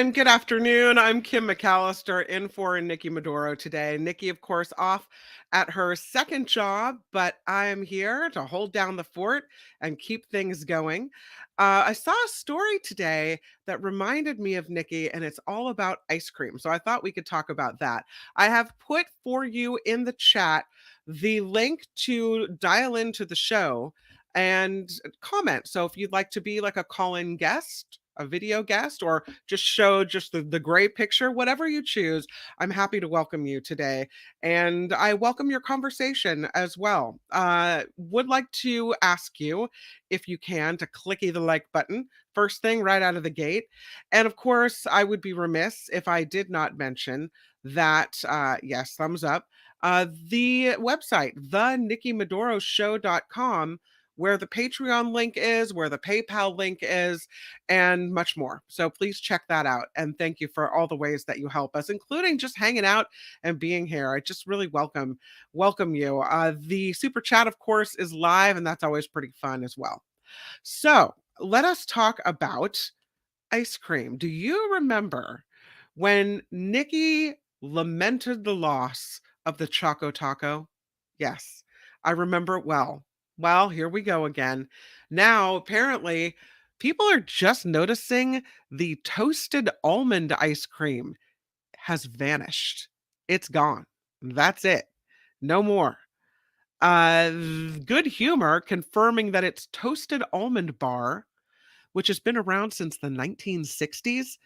And good afternoon. I'm Kim McAllister in for Nikki Maduro today. Nikki, of course, off at her second job, but I am here to hold down the fort and keep things going. I saw a story today that reminded me of Nikki, and it's all about ice cream. So I thought we could talk about that. I have put for you in the chat the link to dial into the show and comment. So if you'd like to be like a call in guest, a video guest, or just show just the gray picture, whatever you choose, I'm happy to welcome you today. And I welcome your conversation as well. Would like to ask you, if you can, to clicky the like button first thing right out of the gate. And of course, I would be remiss if I did not mention that, yes, thumbs up, the website, thenickymaduroshow.com, where the Patreon link is, where the PayPal link is, and much more. So please check that out. And thank you for all the ways that you help us, including just hanging out and being here. I just really welcome you. The super chat, of course, is live, and that's always pretty fun as well. So let us talk about ice cream. Do you remember when Nikki lamented the loss of the Choco Taco? Yes, I remember it well. Well, here we go again. Now, apparently, people are just noticing the toasted almond ice cream has vanished. It's gone. That's it. No more. Good Humor confirming that its toasted almond bar, which has been around since the 1960s,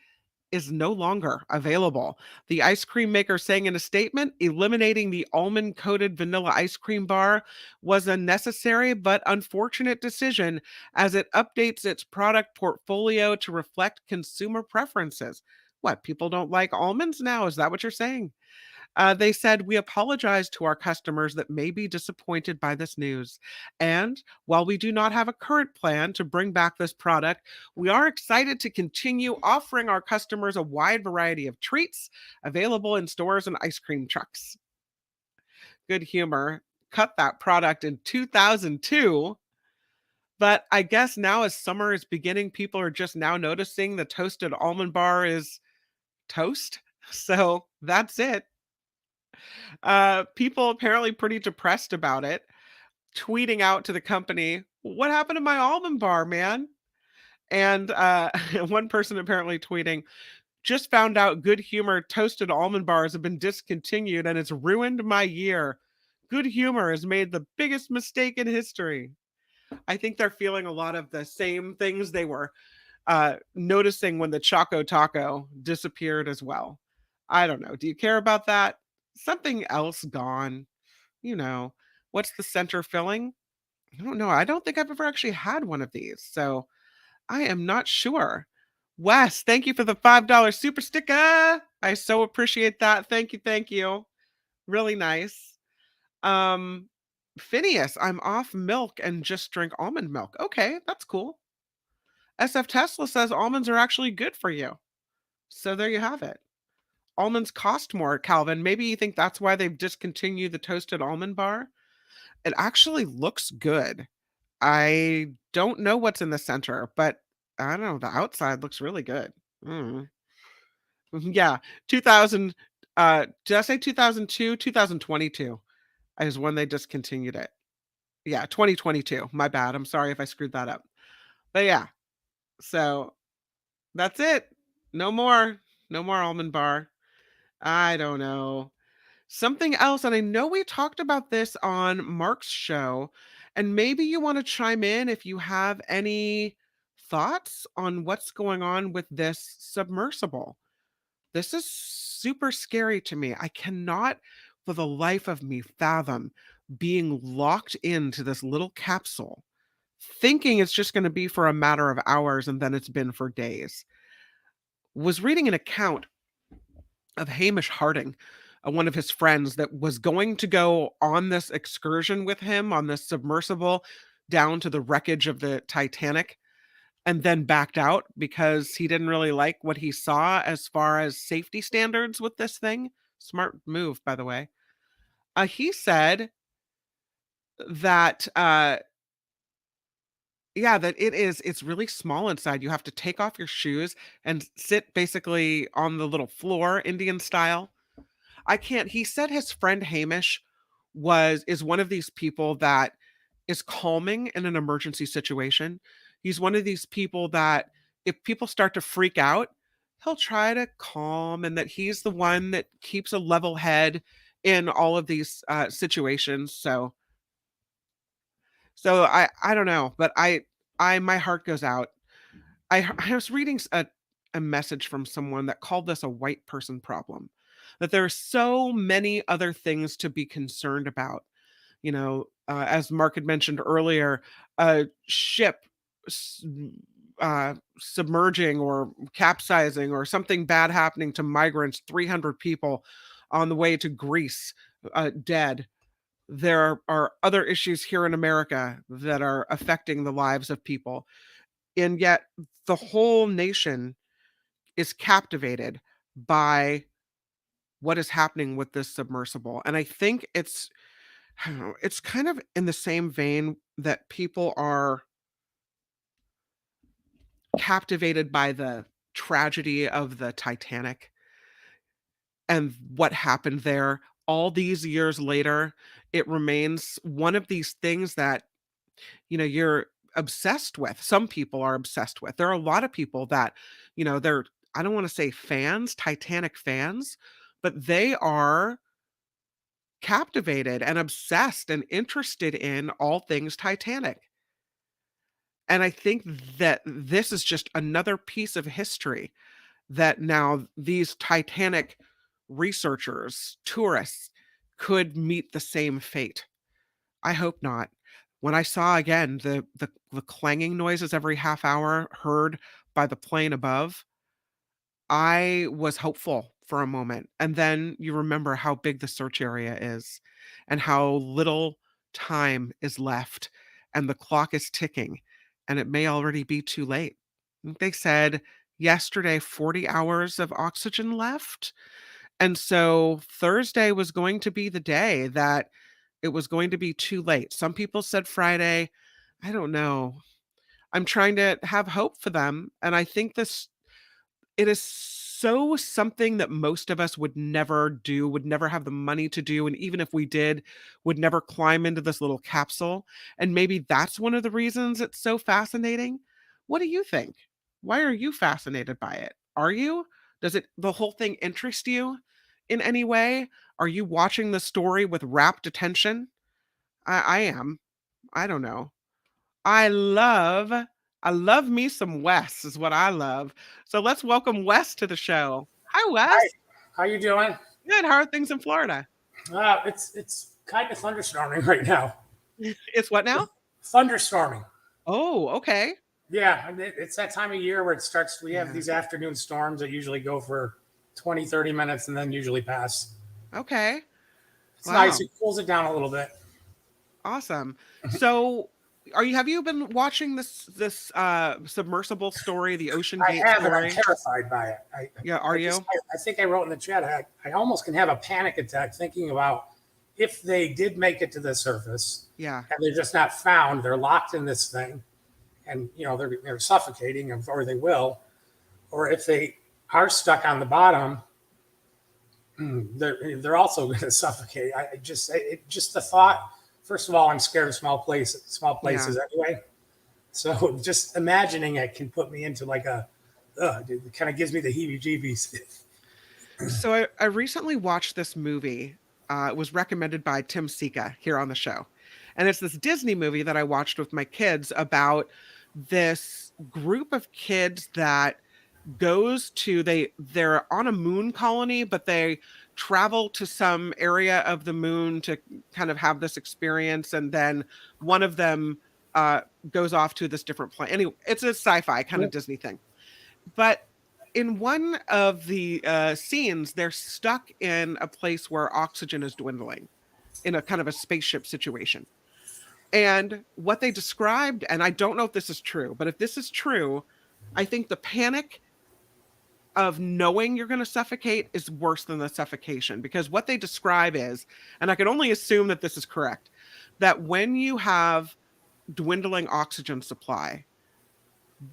is no longer available. The ice cream maker saying in a statement, eliminating the almond coated vanilla ice cream bar was a necessary but unfortunate decision as it updates its product portfolio to reflect consumer preferences. What, people don't like almonds now? Is that what you're saying? They said, "We apologize to our customers that may be disappointed by this news. And while we do not have a current plan to bring back this product, we are excited to continue offering our customers a wide variety of treats available in stores and ice cream trucks." Good Humor cut that product in 2002. But I guess now, as summer is beginning, people are just now noticing the toasted almond bar is toast. So that's it. People apparently pretty depressed about it, tweeting out to the company, "What happened to my almond bar, man?" And one person apparently tweeting, "Just found out Good Humor toasted almond bars have been discontinued and it's ruined my year. Good Humor has made the biggest mistake in history." I think they're feeling a lot of the same things they were noticing when the Choco Taco disappeared as well. I don't know. Do you care about that? Something else gone. You know, what's the center filling? I don't know. I don't think I've ever actually had one of these. So I am not sure. Wes, thank you for the $5 super sticker. I so appreciate that. Thank you. Thank you. Really nice. Um, Phineas, I'm off milk and just drink almond milk. Okay, that's cool. SF Tesla says almonds are actually good for you. So there you have it. Almonds cost more, Calvin. Maybe you think that's why they've discontinued the toasted almond bar. It actually looks good. I don't know what's in the center, but I don't know. The outside looks really good. Mm. Yeah, 2000. Did I say 2002? 2022 is when they discontinued it. Yeah, 2022. My bad. I'm sorry if I screwed that up. But yeah, so that's it. No more. No more almond bar. I don't know. Something else, and I know we talked about this on Mark's show, and maybe you want to chime in if you have any thoughts on what's going on with this submersible. This is super scary to me. I cannot, for the life of me, fathom being locked into this little capsule, thinking it's just going to be for a matter of hours, and then it's been for days. Was reading an account of Hamish Harding, one of his friends that was going to go on this excursion with him on this submersible down to the wreckage of the Titanic, and then backed out because he didn't really like what he saw as far as safety standards with this thing. Smart move, by the way. He said that Yeah, that it's really small inside. You have to take off your shoes and sit basically on the little floor, Indian style. I can't he said his friend Hamish is one of these people that is calming in an emergency situation. He's one of these people that if people start to freak out, he'll try to calm, and that he's the one that keeps a level head in all of these, situations. So I don't know, but I my heart goes out. I was reading a message from someone that called this a white person problem, that there are so many other things to be concerned about. As Mark had mentioned earlier, a ship s- submerging or capsizing or something bad happening to migrants, 300 people on the way to Greece, dead. There are other issues here in America that are affecting the lives of people. And yet, the whole nation is captivated by what is happening with this submersible. And I think I don't know, it's kind of in the same vein that people are captivated by the tragedy of the Titanic and what happened there. All these years later, it remains one of these things that, you're obsessed with. Some people are obsessed with. There are a lot of people that, they're, I don't want to say fans, Titanic fans, but they are captivated and obsessed and interested in all things Titanic. And I think that this is just another piece of history that now these Titanic researchers, tourists, could meet the same fate. I hope not. When I saw again the clanging noises every half hour heard by the plane above, I was hopeful for a moment, and then you remember how big the search area is and how little time is left, and the clock is ticking, and it may already be too late. I think they said yesterday 40 hours of oxygen left, and so Thursday was going to be the day that it was going to be too late. Some people said Friday. I don't know. I'm trying to have hope for them, and I think this it is so something that most of us would never do, would never have the money to do, and even if we did, would never climb into this little capsule, and maybe that's one of the reasons it's so fascinating. What do you think? Why are you fascinated by it? Are you? Does it the whole thing interest you in any way? Are you watching the story with rapt attention? I am. I don't know. I love I love me some Wes is what I love. So let's welcome Wes to the show. Hi, Hi, Wes. how you doing? Good. How are things in Florida? It's kind of thunderstorming right now. It's what now? Thunderstorming. Oh, okay. Yeah, I mean, it's that time of year where it starts. We have Yeah. these afternoon storms that usually go for 20, 30 minutes and then usually pass. Okay. It's nice. Wow. It cools it down a little bit. Awesome. So have you been watching this submersible story, the Ocean I Gate have, and I'm story? terrified by it. Yeah, are you? I think I wrote in the chat. I almost can have a panic attack thinking about if they did make it to the surface Yeah. and they're just not found. They're locked in this thing, and they're suffocating, or they will. Or if they are stuck on the bottom, they're also going to suffocate. Just the thought. First of all, I'm scared of small Yeah. places anyway. So just imagining it can put me into like it kind of gives me the heebie-jeebies. So I recently watched this movie. It was recommended by Tim Sika here on the show. And it's this Disney movie that I watched with my kids about this group of kids that they're on a moon colony, but they travel to some area of the moon to kind of have this experience, and then one of them uh goes off to this different planet. Anyway, it's a sci-fi kind of Disney thing. But in one of the scenes, they're stuck in a place where oxygen is dwindling in a kind of a spaceship situation. And what they described, and I don't know if this is true, but if this is true, I think the panic of knowing you're going to suffocate is worse than the suffocation, because what they describe is, and I can only assume that this is correct, that when you have dwindling oxygen supply.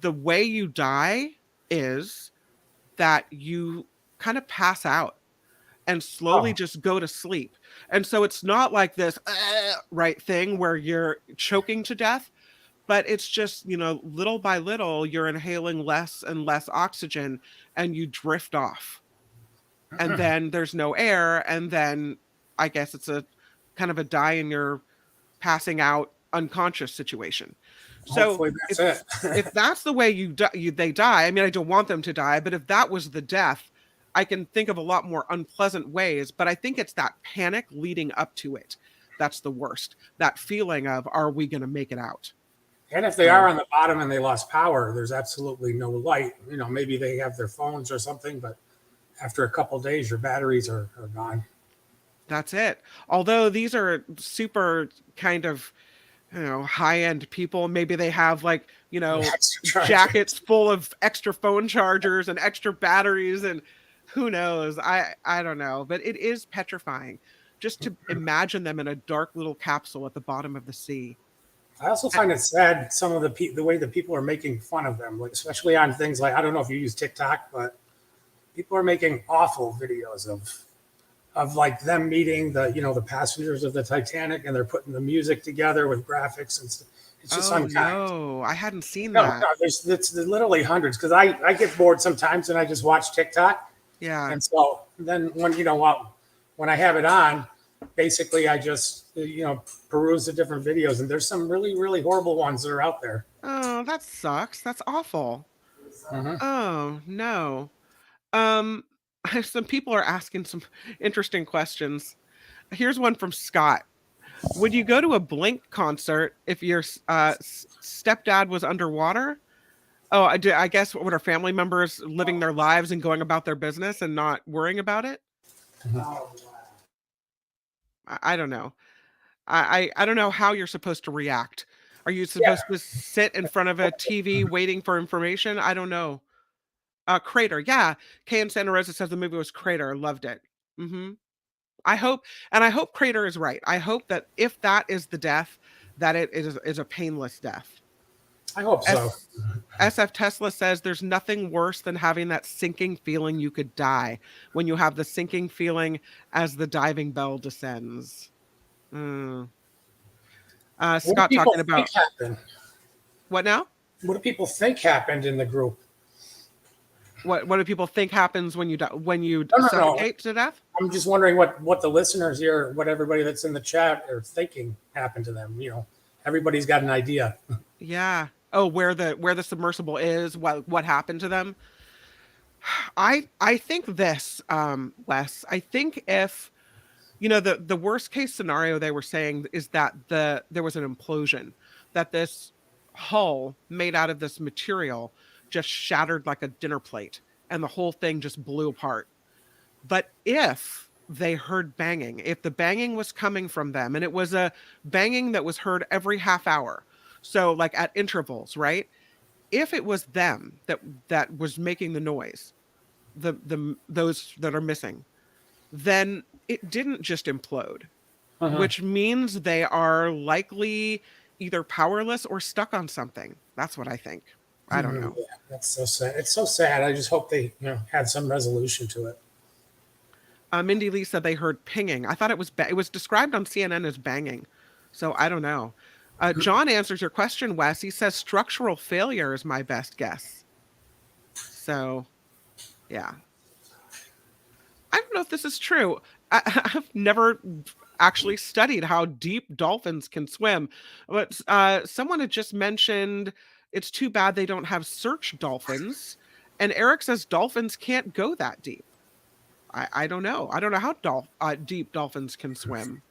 The way you die is that you kind of pass out and slowly Oh, just go to sleep. And so it's not like this right thing where you're choking to death, but it's just, little by little, you're inhaling less and less oxygen and you drift off. And then there's no air. And then I guess it's a kind of a die and you're passing out unconscious situation. So hopefully that's it. if that's the way they die, I mean, I don't want them to die, but if that was the death, I can think of a lot more unpleasant ways. But I think it's that panic leading up to it that's the worst. That feeling of, are we going to make it out? And if they are on the bottom and they lost power, there's absolutely no light. Maybe they have their phones or something, but after a couple of days, your batteries are gone. That's it. Although these are super kind of, high-end people. Maybe they have like, jackets full of extra phone chargers and extra batteries, and who knows? I don't know. But it is petrifying just to imagine them in a dark little capsule at the bottom of the sea. I also find it sad some of the way that people are making fun of them, like especially on things like, I don't know if you use TikTok, but people are making awful videos of like them meeting the passengers of the Titanic, and they're putting the music together with graphics and stuff. It's just unkind. No, I hadn't seen No, that. no, there's literally hundreds, because I get bored sometimes and I just watch TikTok. Yeah. And so then when I have it on, basically I just peruse the different videos, and there's some really, really horrible ones that are out there. Oh, that sucks. That's awful. Mhm. Oh, no. Um, some people are asking some interesting questions. Here's one from Scott. Would you go to a Blink concert if your stepdad was underwater? Oh, I guess what are family members living their lives and going about their business and not worrying about it? I don't know. I don't know how you're supposed to react. Are you supposed to sit in front of a TV waiting for information? I don't know. Crater. Yeah. Kay in Santa Rosa says the movie was Crater. Loved it. I hope Crater is right. I hope that if that is the death, that it is a painless death. I hope so. SF Tesla says there's nothing worse than having that sinking feeling you could die, when you have the sinking feeling as the diving bell descends. Scott talking about what now? What do people think happened in the group? What do people think happens when you No. suffocate to death? I'm just wondering what the listeners here, what everybody that's in the chat are thinking happened to them. Everybody's got an idea. Yeah. Oh, where the submersible is, what happened to them. I think this, Wes. I think if the worst case scenario they were saying is that there was an implosion, that this hull made out of this material just shattered like a dinner plate and the whole thing just blew apart. But if they heard banging, if the banging was coming from them, and it was a banging that was heard every half hour, so like at intervals, right? If it was them that was making the noise, those that are missing, then it didn't just implode, which means they are likely either powerless or stuck on something. That's what I think. I don't know. Yeah, that's so sad. It's so sad. I just hope they had some resolution to it. Mindy Lee said they heard pinging. I thought it was described on CNN as banging, so I don't know. John answers your question, Wes. He says structural failure is my best guess. So, yeah. I don't know if this is true. I've never actually studied how deep dolphins can swim, but someone had just mentioned it's too bad they don't have search dolphins, and Eric says dolphins can't go that deep. I don't know. I don't know how deep dolphins can swim.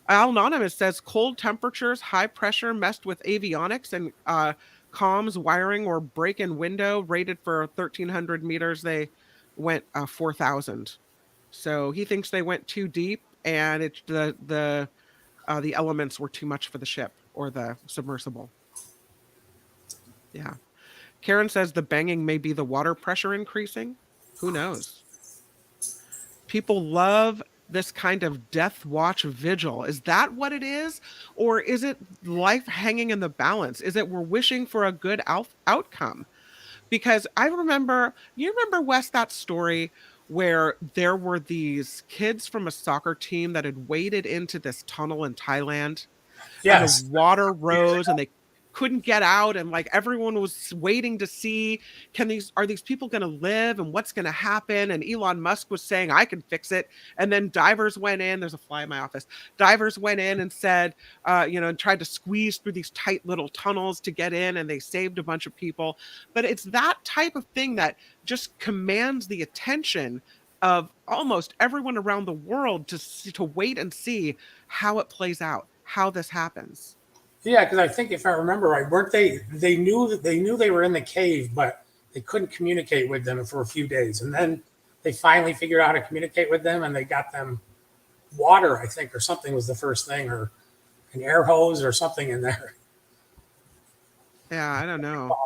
Anonymous says cold temperatures, high pressure messed with avionics and comms, wiring, or break in window. Rated for 1,300 meters, they went 4,000. So he thinks they went too deep, and the elements were too much for the ship or the submersible. Yeah. Karen says the banging may be the water pressure increasing. Who knows? People love this kind of death watch vigil. Is that what it is? Or is it life hanging in the balance? Is it we're wishing for a good outcome? Because you remember, Wes, that story where there were these kids from a soccer team that had waded into this tunnel in Thailand and the Yes. water rose and they couldn't get out, and like everyone was waiting to see, are these people going to live and what's going to happen? And Elon Musk was saying I can fix it, and then divers went in. There's a fly in my office. Divers went in and said, and tried to squeeze through these tight little tunnels to get in, and they saved a bunch of people. But it's that type of thing that just commands the attention of almost everyone around the world to wait and see how it plays out, how this happens. Yeah, because I think if I remember right, weren't they? They knew they were in the cave, but they couldn't communicate with them for a few days, and then they finally figured out how to communicate with them, and they got them water, I think, or something was the first thing, or an air hose or something in there. Yeah, I don't know.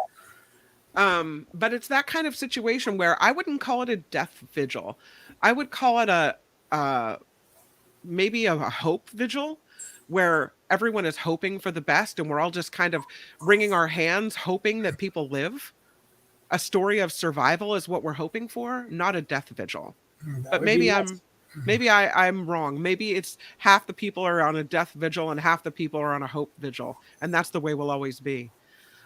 But it's that kind of situation where I wouldn't call it a death vigil. I would call it a maybe a hope vigil where everyone is hoping for the best and we're all just kind of wringing our hands hoping that people live. A story of survival is what we're hoping for, not a death vigil. That But would be nice. I'm wrong. Maybe it's half the people are on a death vigil and half the people are on a hope vigil, and that's the way we'll always be.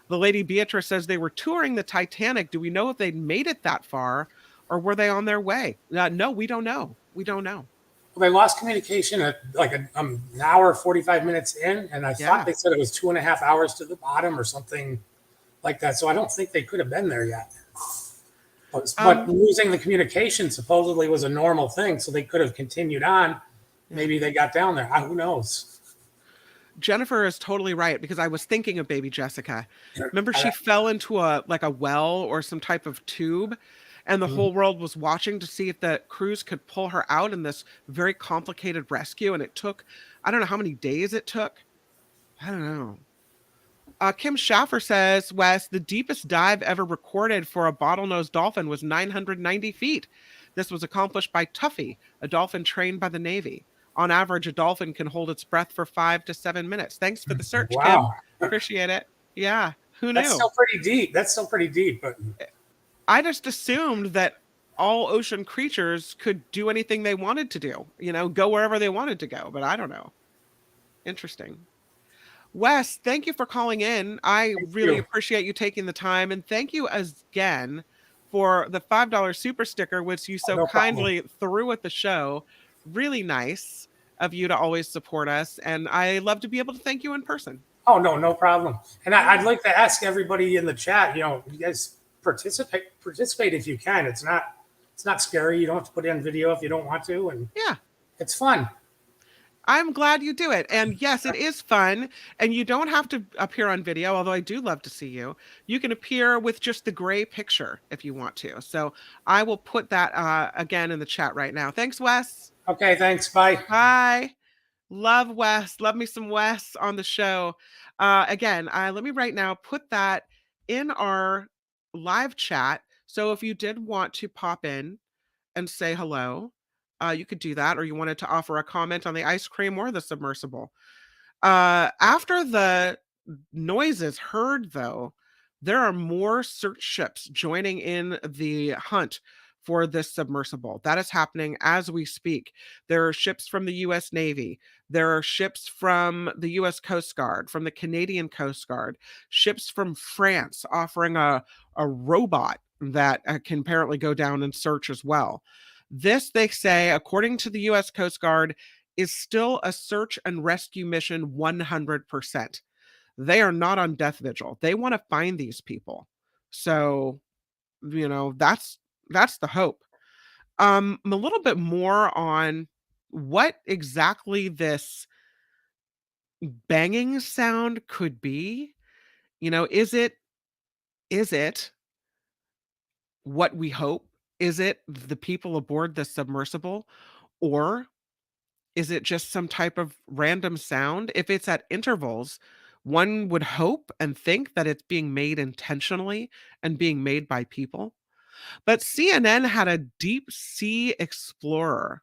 The Lady Beatrice says they were touring the Titanic. Do we know if they'd made it that far or were they on their way? No, we don't know. We don't know. Well, they lost communication at like an hour, 45 minutes in, and I thought Yeah. they said it was 2.5 hours to the bottom or something like that. So I don't think they could have been there yet. But losing the communication supposedly was a normal thing, so they could have continued on. Maybe they got down there. Who knows? Jennifer is totally right because I was thinking of baby Jessica. Remember I, she fell into a well or some type of tube and the whole world was watching to see if the crews could pull her out in this very complicated rescue, and it took, I don't know how many days it took. I don't know. Kim Schaffer says, Wes, the deepest dive ever recorded for a bottlenose dolphin was 990 feet. This was accomplished by Tuffy, a dolphin trained by the Navy. On average, a dolphin can hold its breath for 5 to 7 minutes. Thanks for the search, Kim. wow, Appreciate it. Yeah, who that's knew? still pretty deep. That's still pretty deep. But I just assumed that all ocean creatures could do anything they wanted to do, go wherever they wanted to go, but I don't know. Interesting. Wes, thank you for calling in. I thank really you. appreciate you taking the time. And thank you again for the $5 super sticker, which you so No problem. kindly threw at the show. Really nice of you to always support us. And I love to be able to thank you in person. Oh no, no problem. And I'd Yeah. like to ask everybody in the chat. You guys participate if you can. It's not scary. You don't have to put in video if you don't want to, and Yeah. it's fun. I'm glad you do it. And yes, it is fun. And you don't have to appear on video, although I do love to see you. You can appear with just the gray picture if you want to. So I will put that again in the chat right now. Thanks, Wes. Okay, thanks. Bye. Bye. Love Wes. Love me some Wes on the show. Again, let me right now put that in our live chat. So if you did want to pop in and say hello, you could do that, or you wanted to offer a comment on the ice cream or the submersible. After the noises heard, though, there are more search ships joining in the hunt for this submersible. That is happening as we speak. There are ships from the US Navy. There are ships from the US Coast Guard, from the Canadian Coast Guard, ships from France offering a robot that can apparently go down and search as well. This, they say, according to the US Coast Guard, is still a search and rescue mission 100%. They are not on death vigil. They want to find these people. So, that's the hope. A little bit more on what exactly this banging sound could be. Is it what we hope? Is it the people aboard the submersible? Or is it just some type of random sound? If it's at intervals, one would hope and think that it's being made intentionally and being made by people. But CNN had a deep sea explorer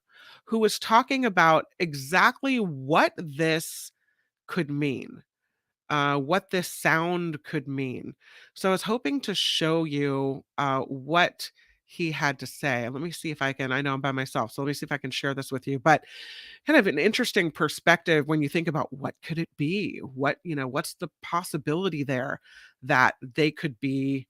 who was talking about exactly what this could mean, what this sound could mean. So I was hoping to show you what he had to say. Let me see if I can. I know I'm by myself, so let me see if I can share this with you. But kind of an interesting perspective when you think about what could it be? What's the possibility there that they could be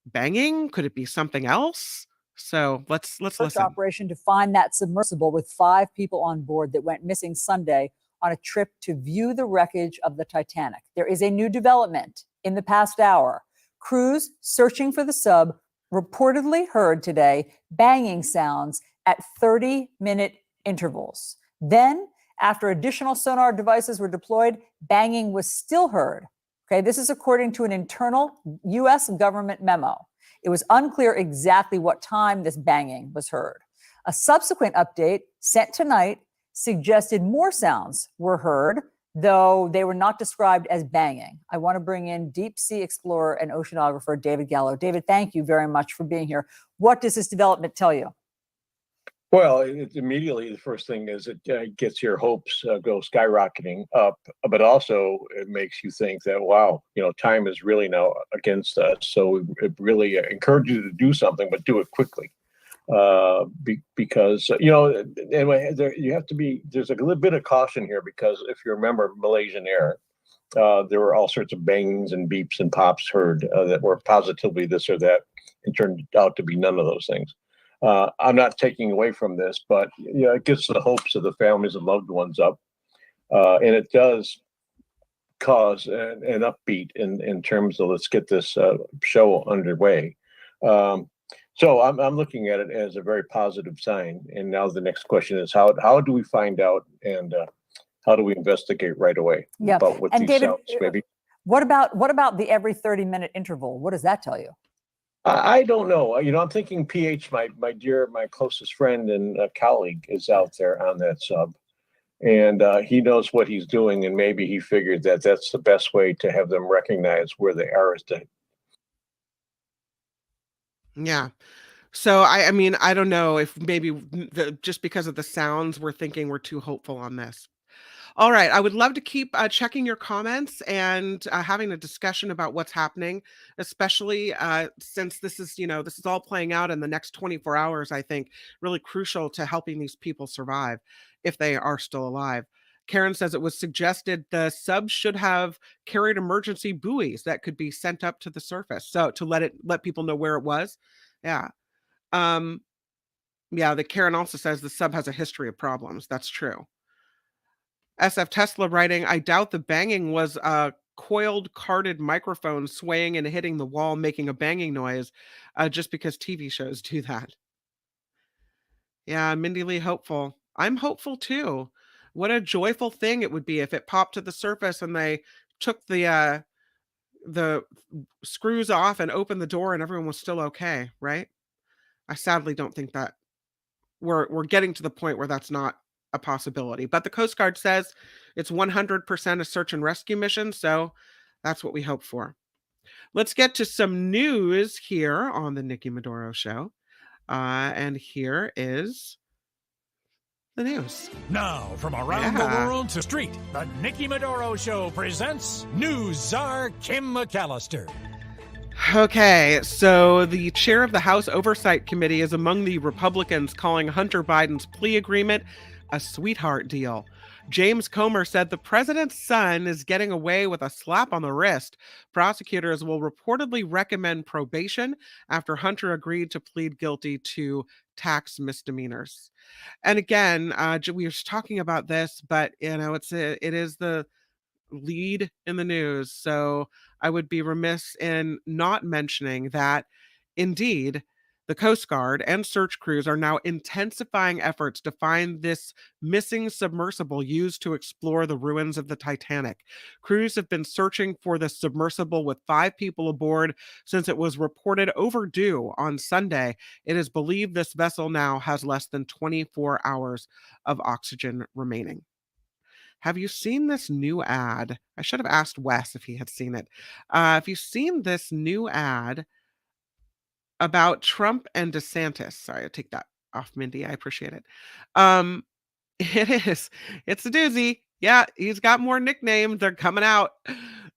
banging? Could it be something else? So let's Search listen. operation to find that submersible with 5 people on board that went missing Sunday on a trip to view the wreckage of the Titanic. There is a new development in the past hour. Crews searching for the sub reportedly heard today banging sounds at 30-minute intervals. Then, after additional sonar devices were deployed, banging was still heard. Okay, this is according to an internal U.S. government memo. It was unclear exactly what time this banging was heard. A subsequent update sent tonight suggested more sounds were heard, though they were not described as banging. I want to bring in deep sea explorer and oceanographer David Gallo. David, thank you very much for being here. What does this development tell you? Well, immediately the first thing is it gets your hopes go skyrocketing up, but also it makes you think that, wow, time is really now against us. So it really encourages you to do something, but do it quickly. Because anyway, you have to be. There's a little bit of caution here because if you remember Malaysian Air, there were all sorts of bangs and beeps and pops heard that were positively this or that, and turned out to be none of those things. I'm not taking away from this, but it gets the hopes of the families and loved ones up, and it does cause an upbeat in terms of let's get this show underway. So I'm looking at it as a very positive sign. And now the next question is how do we find out and how do we investigate right away about what these David, sounds maybe? What about the every 30-minute interval? What does that tell you? I don't know. I'm thinking PH, my closest friend and colleague, is out there on that sub, and he knows what he's doing, and maybe he figured that that's the best way to have them recognize where they are is to. Yeah. So I mean, I don't know if maybe just because of the sounds, we're thinking we're too hopeful on this. All right. I would love to keep checking your comments and having a discussion about what's happening, especially since this is all playing out in the next 24 hours, I think, really crucial to helping these people survive if they are still alive. Karen says it was suggested the sub should have carried emergency buoys that could be sent up to the surface. So to let people know where it was. Yeah. Yeah, the Karen also says the sub has a history of problems. That's true. SF Tesla writing, I doubt the banging was a coiled carded microphone swaying and hitting the wall, making a banging noise, just because TV shows do that. Yeah, Mindy Lee hopeful. I'm hopeful too. What a joyful thing it would be if it popped to the surface and they took the screws off and opened the door and everyone was still okay, right? I sadly don't think that we're getting to the point where that's not a possibility. But the Coast Guard says it's 100% a search and rescue mission, so that's what we hope for. Let's get to some news here on the Nikki Maduro Show. And here is the news. Now, from around the world to street, the Nikki Maduro Show presents News Czar Kim McAllister. Okay, so the chair of the House Oversight Committee is among the Republicans calling Hunter Biden's plea agreement a sweetheart deal. James Comer said the president's son is getting away with a slap on the wrist. Prosecutors will reportedly recommend probation after Hunter agreed to plead guilty to tax misdemeanors. And again, we were talking about this, but it is the lead in the news. So I would be remiss in not mentioning that indeed the Coast Guard and search crews are now intensifying efforts to find this missing submersible used to explore the ruins of the Titanic. Crews have been searching for the submersible with 5 people aboard since it was reported overdue on Sunday. It is believed this vessel now has less than 24 hours of oxygen remaining. Have you seen this new ad? I should have asked Wes if he had seen it. Have you seen this new ad about Trump and DeSantis? Sorry, I take that off, Mindy. I appreciate it. Um, it is. It's a doozy. Yeah, he's got more nicknames. They're coming out.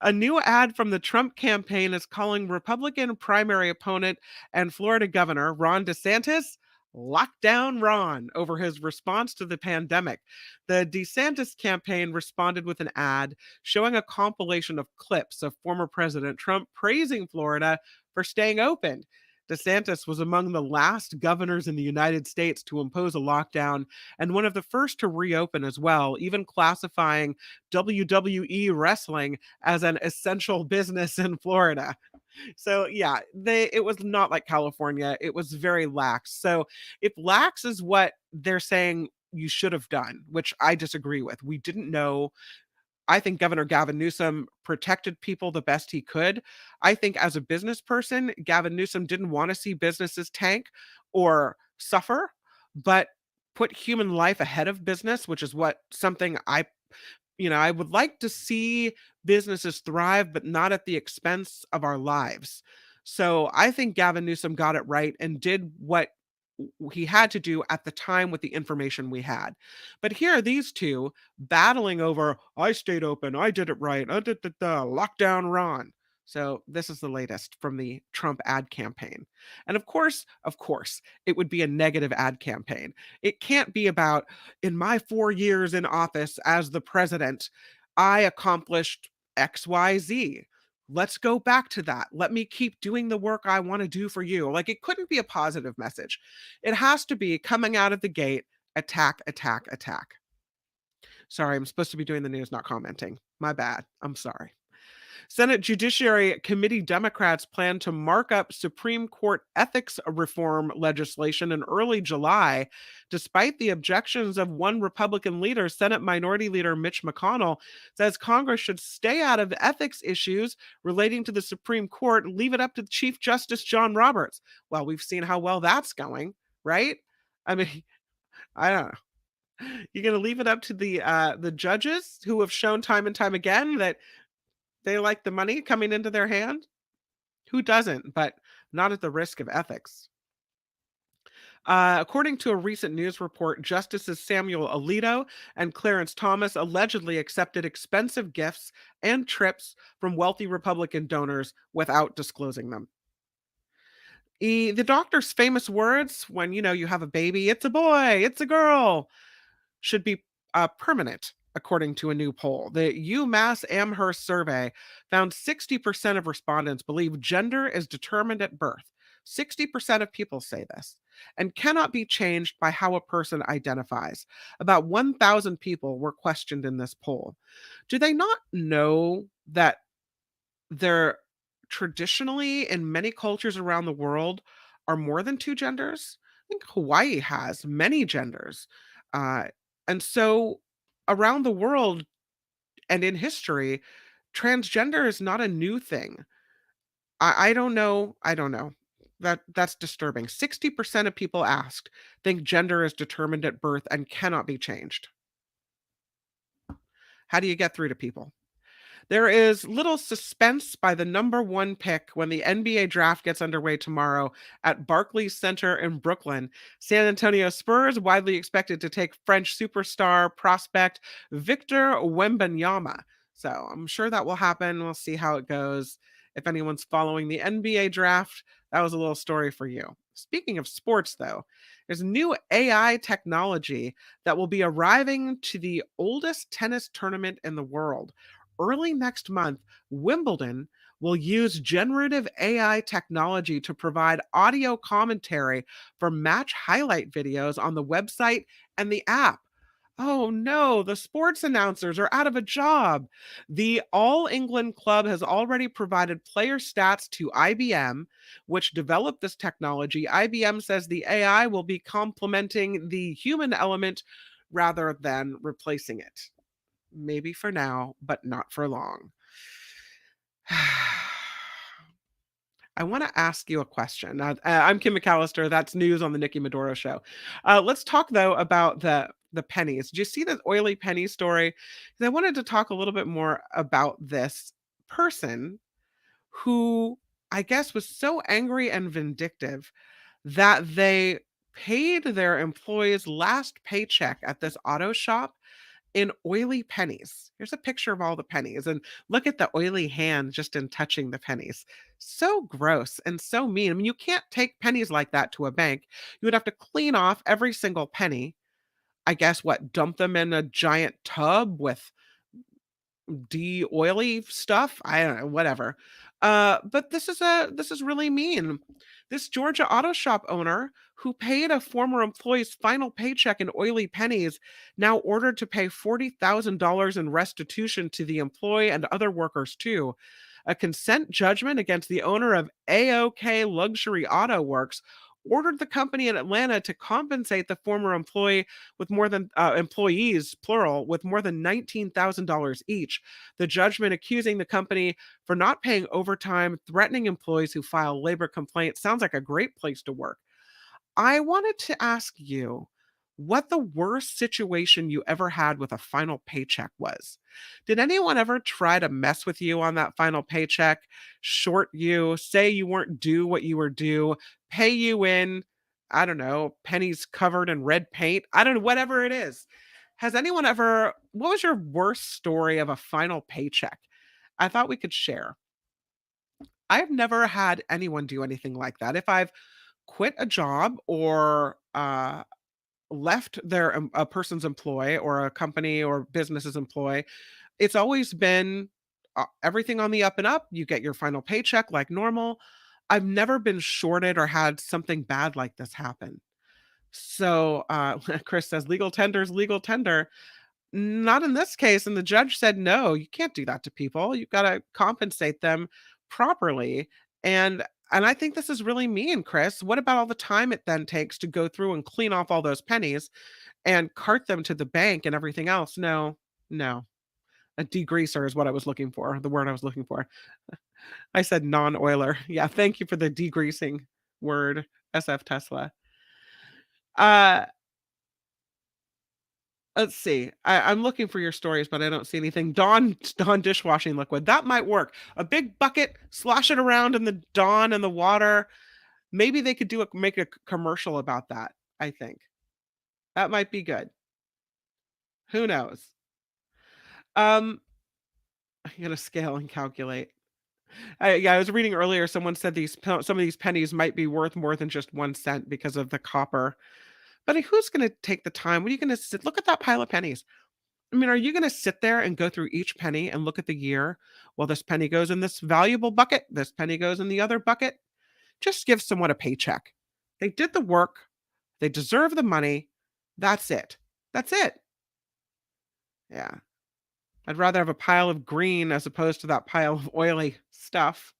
A new ad from the Trump campaign is calling Republican primary opponent and Florida Governor Ron DeSantis Lockdown Ron over his response to the pandemic. The DeSantis campaign responded with an ad showing a compilation of clips of former President Trump praising Florida for staying open. DeSantis was among the last governors in the United States to impose a lockdown and one of the first to reopen as well, even classifying WWE wrestling as an essential business in Florida. So yeah, it was not like California. It was very lax. So if lax is what they're saying you should have done, which I disagree with. We didn't know. I think Governor Gavin Newsom protected people the best he could. I think as a business person, Gavin Newsom didn't want to see businesses tank or suffer, but put human life ahead of business, which is what something I would like to see businesses thrive, but not at the expense of our lives. So I think Gavin Newsom got it right and did what he had to do at the time with the information we had. But here are these two battling over, I stayed open, I did it right, lockdown Ron. So this is the latest from the Trump ad campaign. And of course, it would be a negative ad campaign. It can't be about, in my 4 years in office as the president, I accomplished XYZ. Let's go back to that. Let me keep doing the work I want to do for you. Like, it couldn't be a positive message. It has to be coming out of the gate, attack, attack, attack. Sorry, I'm supposed to be doing the news, not commenting. My bad. I'm sorry. Senate Judiciary Committee Democrats plan to mark up Supreme Court ethics reform legislation in early July, despite the objections of one Republican leader. Senate Minority Leader Mitch McConnell says Congress should stay out of ethics issues relating to the Supreme Court and leave it up to Chief Justice John Roberts. Well, we've seen how well that's going, right? I mean, I don't know. You're going to leave it up to the judges who have shown time and time again that they like the money coming into their hand? Who doesn't? But not at the risk of ethics. According to a recent news report, Justices Samuel Alito and Clarence Thomas allegedly accepted expensive gifts and trips from wealthy Republican donors without disclosing them. The doctor's famous words when you have a baby, it's a boy, it's a girl, should be permanent, according to a new poll. The UMass Amherst survey found 60% of respondents believe gender is determined at birth. 60% of people say this and cannot be changed by how a person identifies. About 1,000 people were questioned in this poll. Do they not know that there traditionally in many cultures around the world are more than two genders? I think Hawaii has many genders. Uh, and so around the world and in history, transgender is not a new thing. I don't know. I don't know. That's disturbing. 60% of people asked think gender is determined at birth and cannot be changed. How do you get through to people? There is little suspense by the number one pick when the NBA draft gets underway tomorrow at Barclays Center in Brooklyn. San Antonio Spurs widely expected to take French superstar prospect Victor Wembanyama. So I'm sure that will happen. We'll see how it goes. If anyone's following the NBA draft, that was a little story for you. Speaking of sports, though, there's new AI technology that will be arriving to the oldest tennis tournament in the world. Early next month, Wimbledon will use generative AI technology to provide audio commentary for match highlight videos on the website and the app. Oh no, the sports announcers are out of a job. The All England Club has already provided player stats to IBM, which developed this technology. IBM says the AI will be complementing the human element rather than replacing it. Maybe for now, but not for long. I want to ask you a question. I'm Kim McAllister. That's news on the Nikki Maduro Show. Let's talk, though, about the pennies. Did you see the oily penny story? 'Cause I wanted to talk a little bit more about this person who I guess was so angry and vindictive that they paid their employees' last paycheck at this auto shop in oily pennies. Here's a picture of all the pennies, and look at the oily hand just in touching the pennies. So gross and so mean. I mean, you can't take pennies like that to a bank. You would have to clean off every single penny. I guess what, dump them in a giant tub with de-oily stuff? I don't know, whatever. But this is really mean. This Georgia auto shop owner who paid a former employee's final paycheck in oily pennies now ordered to pay $40,000 in restitution to the employee and other workers too. A consent judgment against the owner of AOK Luxury Auto Works ordered the company in Atlanta to compensate the former employee with more than employees plural with more than $19,000 each. The judgment accusing the company for not paying overtime, threatening employees who file labor complaints sounds like a great place to work. I wanted to ask you what the worst situation you ever had with a final paycheck was. Did anyone ever try to mess with you on that final paycheck, short you, say you weren't due what you were due, pay you in, I don't know, pennies covered in red paint? I don't know, whatever it is. Has anyone ever, what was your worst story of a final paycheck? I thought we could share. I've never had anyone do anything like that. If I've quit a job or left a person's employ or a company or business's employ, it's always been everything on the up and up. You get your final paycheck like normal. I've never been shorted or had something bad like this happen. So Chris says legal tender's legal tender. Not in this case. And the judge said, no, you can't do that to people. You've got to compensate them properly. And I think this is really mean, Chris. What about all the time it then takes to go through and clean off all those pennies and cart them to the bank and everything else? No, no. A degreaser is what I was looking for, the word I was looking for. I said non-oiler. Yeah, thank you for the degreasing word, SF Tesla. Uh let's see. I'm looking for your stories, but I don't see anything. Dawn dishwashing liquid. That might work. A big bucket, slosh it around in the Dawn and the water. Maybe they could make a commercial about that, I think. That might be good. Who knows? I'm gonna scale and calculate. Yeah, I was reading earlier, someone said some of these pennies might be worth more than just 1 cent because of the copper. But who's gonna take the time? What are you gonna sit? Look at that pile of pennies. I mean, are you gonna sit there and go through each penny and look at the year? Well, this penny goes in this valuable bucket. This penny goes in the other bucket. Just give someone a paycheck. They did the work. They deserve the money. That's it. That's it. Yeah. I'd rather have a pile of green as opposed to that pile of oily stuff.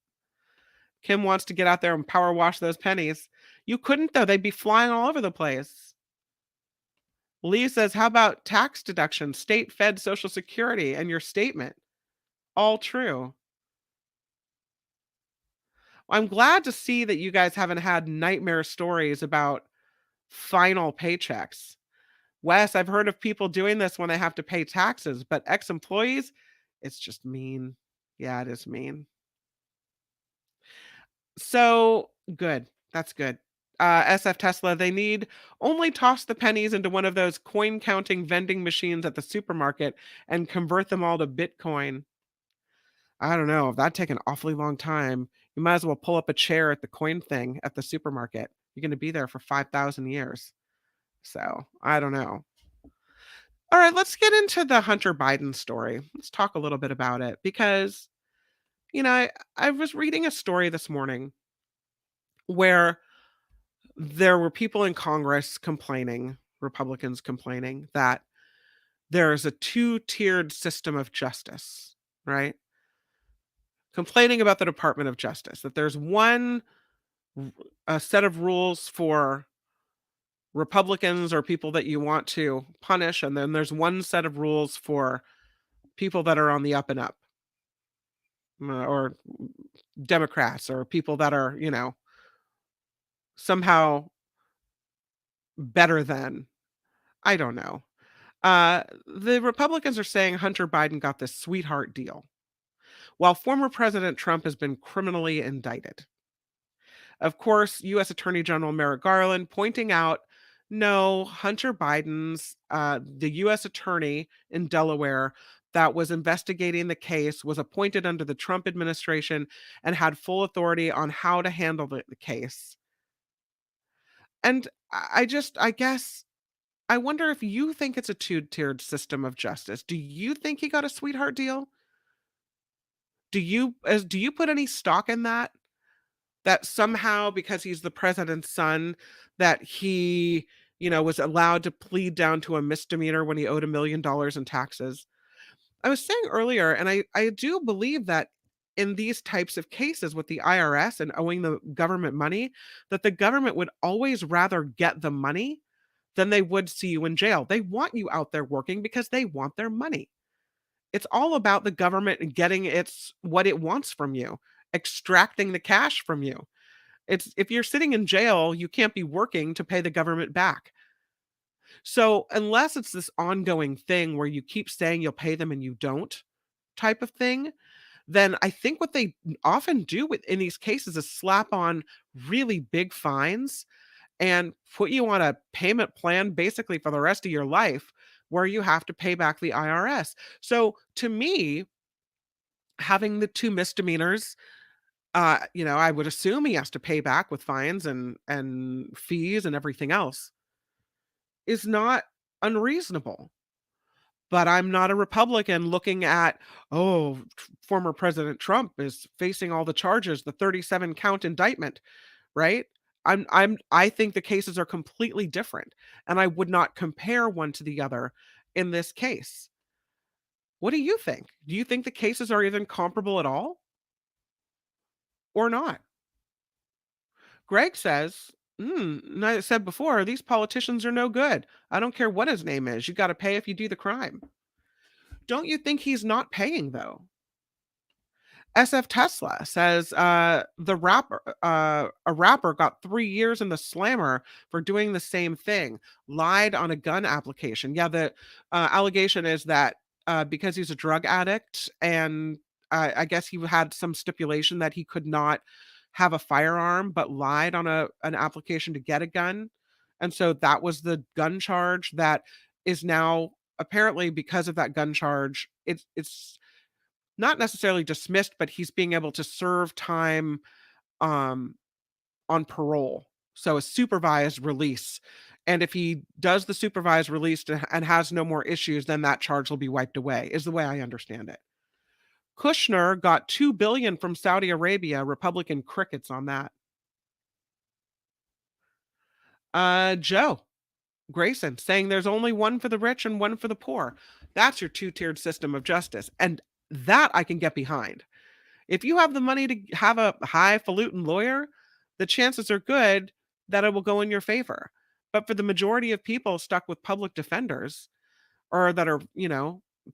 Kim wants to get out there and power wash those pennies. You couldn't, though. They'd be flying all over the place. Lee says, how about tax deduction, state, fed, Social Security, and your statement? All true. I'm glad to see that you guys haven't had nightmare stories about final paychecks. Wes, I've heard of people doing this when they have to pay taxes, but ex-employees, it's just mean. Yeah, it is mean. So good. That's good. SF Tesla, they need only toss the pennies into one of those coin counting vending machines at the supermarket and convert them all to Bitcoin. I don't know. If that'd take an awfully long time, you might as well pull up a chair at the coin thing at the supermarket. You're going to be there for 5,000 years. So I don't know. All right, let's get into the Hunter Biden story. Let's talk a little bit about it because, I was reading a story this morning where there were people in Congress complaining, Republicans complaining, that there's a two-tiered system of justice, right? Complaining about the Department of Justice, that there's a set of rules for Republicans or people that you want to punish, and then there's one set of rules for people that are on the up and up, or Democrats or people that are, somehow better than, I don't know. The Republicans are saying Hunter Biden got this sweetheart deal, while former President Trump has been criminally indicted. Of course, U.S. Attorney General Merrick Garland pointing out No, Hunter Biden's the U.S. attorney in Delaware that was investigating the case was appointed under the Trump administration and had full authority on how to handle the case. And I guess, I wonder if you think it's a two-tiered system of justice. Do you think he got a sweetheart deal? Do you put any stock in that? That somehow because he's the president's son, that he, was allowed to plead down to a misdemeanor when he owed $1 million in taxes. I was saying earlier, and I do believe that in these types of cases with the IRS and owing the government money, that the government would always rather get the money than they would see you in jail. They want you out there working because they want their money. It's all about the government getting its what it wants from you, extracting the cash from you. It's if you're sitting in jail, you can't be working to pay the government back. So, unless it's this ongoing thing where you keep saying you'll pay them and you don't type of thing, then I think what they often do in these cases is slap on really big fines and put you on a payment plan basically for the rest of your life where you have to pay back the IRS. So, to me, having the two misdemeanors, I would assume he has to pay back with fines and fees and everything else, is not unreasonable. But I'm not a Republican looking at, oh, former President Trump is facing all the charges, the 37 count indictment, right? I think the cases are completely different, and I would not compare one to the other in this case. What do you think? Do you think the cases are even comparable at all or not? Greg says, and I said before, these politicians are no good. I don't care what his name is. You got to pay if you do the crime. Don't you think he's not paying, though? SF Tesla says a rapper got 3 years in the slammer for doing the same thing, lied on a gun application. Yeah, the allegation is that because he's a drug addict and I guess he had some stipulation that he could not have a firearm, but lied on an application to get a gun. And so that was the gun charge that is now apparently because of that gun charge, it's not necessarily dismissed, but he's being able to serve time um, on parole. So a supervised release. And if he does the supervised release and has no more issues, then that charge will be wiped away, is the way I understand it. Kushner got $2 billion from Saudi Arabia. Republican crickets on that. Joe Grayson saying there's only one for the rich and one for the poor. That's your two-tiered system of justice. And that I can get behind. If you have the money to have a highfalutin lawyer, the chances are good that it will go in your favor. But for the majority of people stuck with public defenders or that are,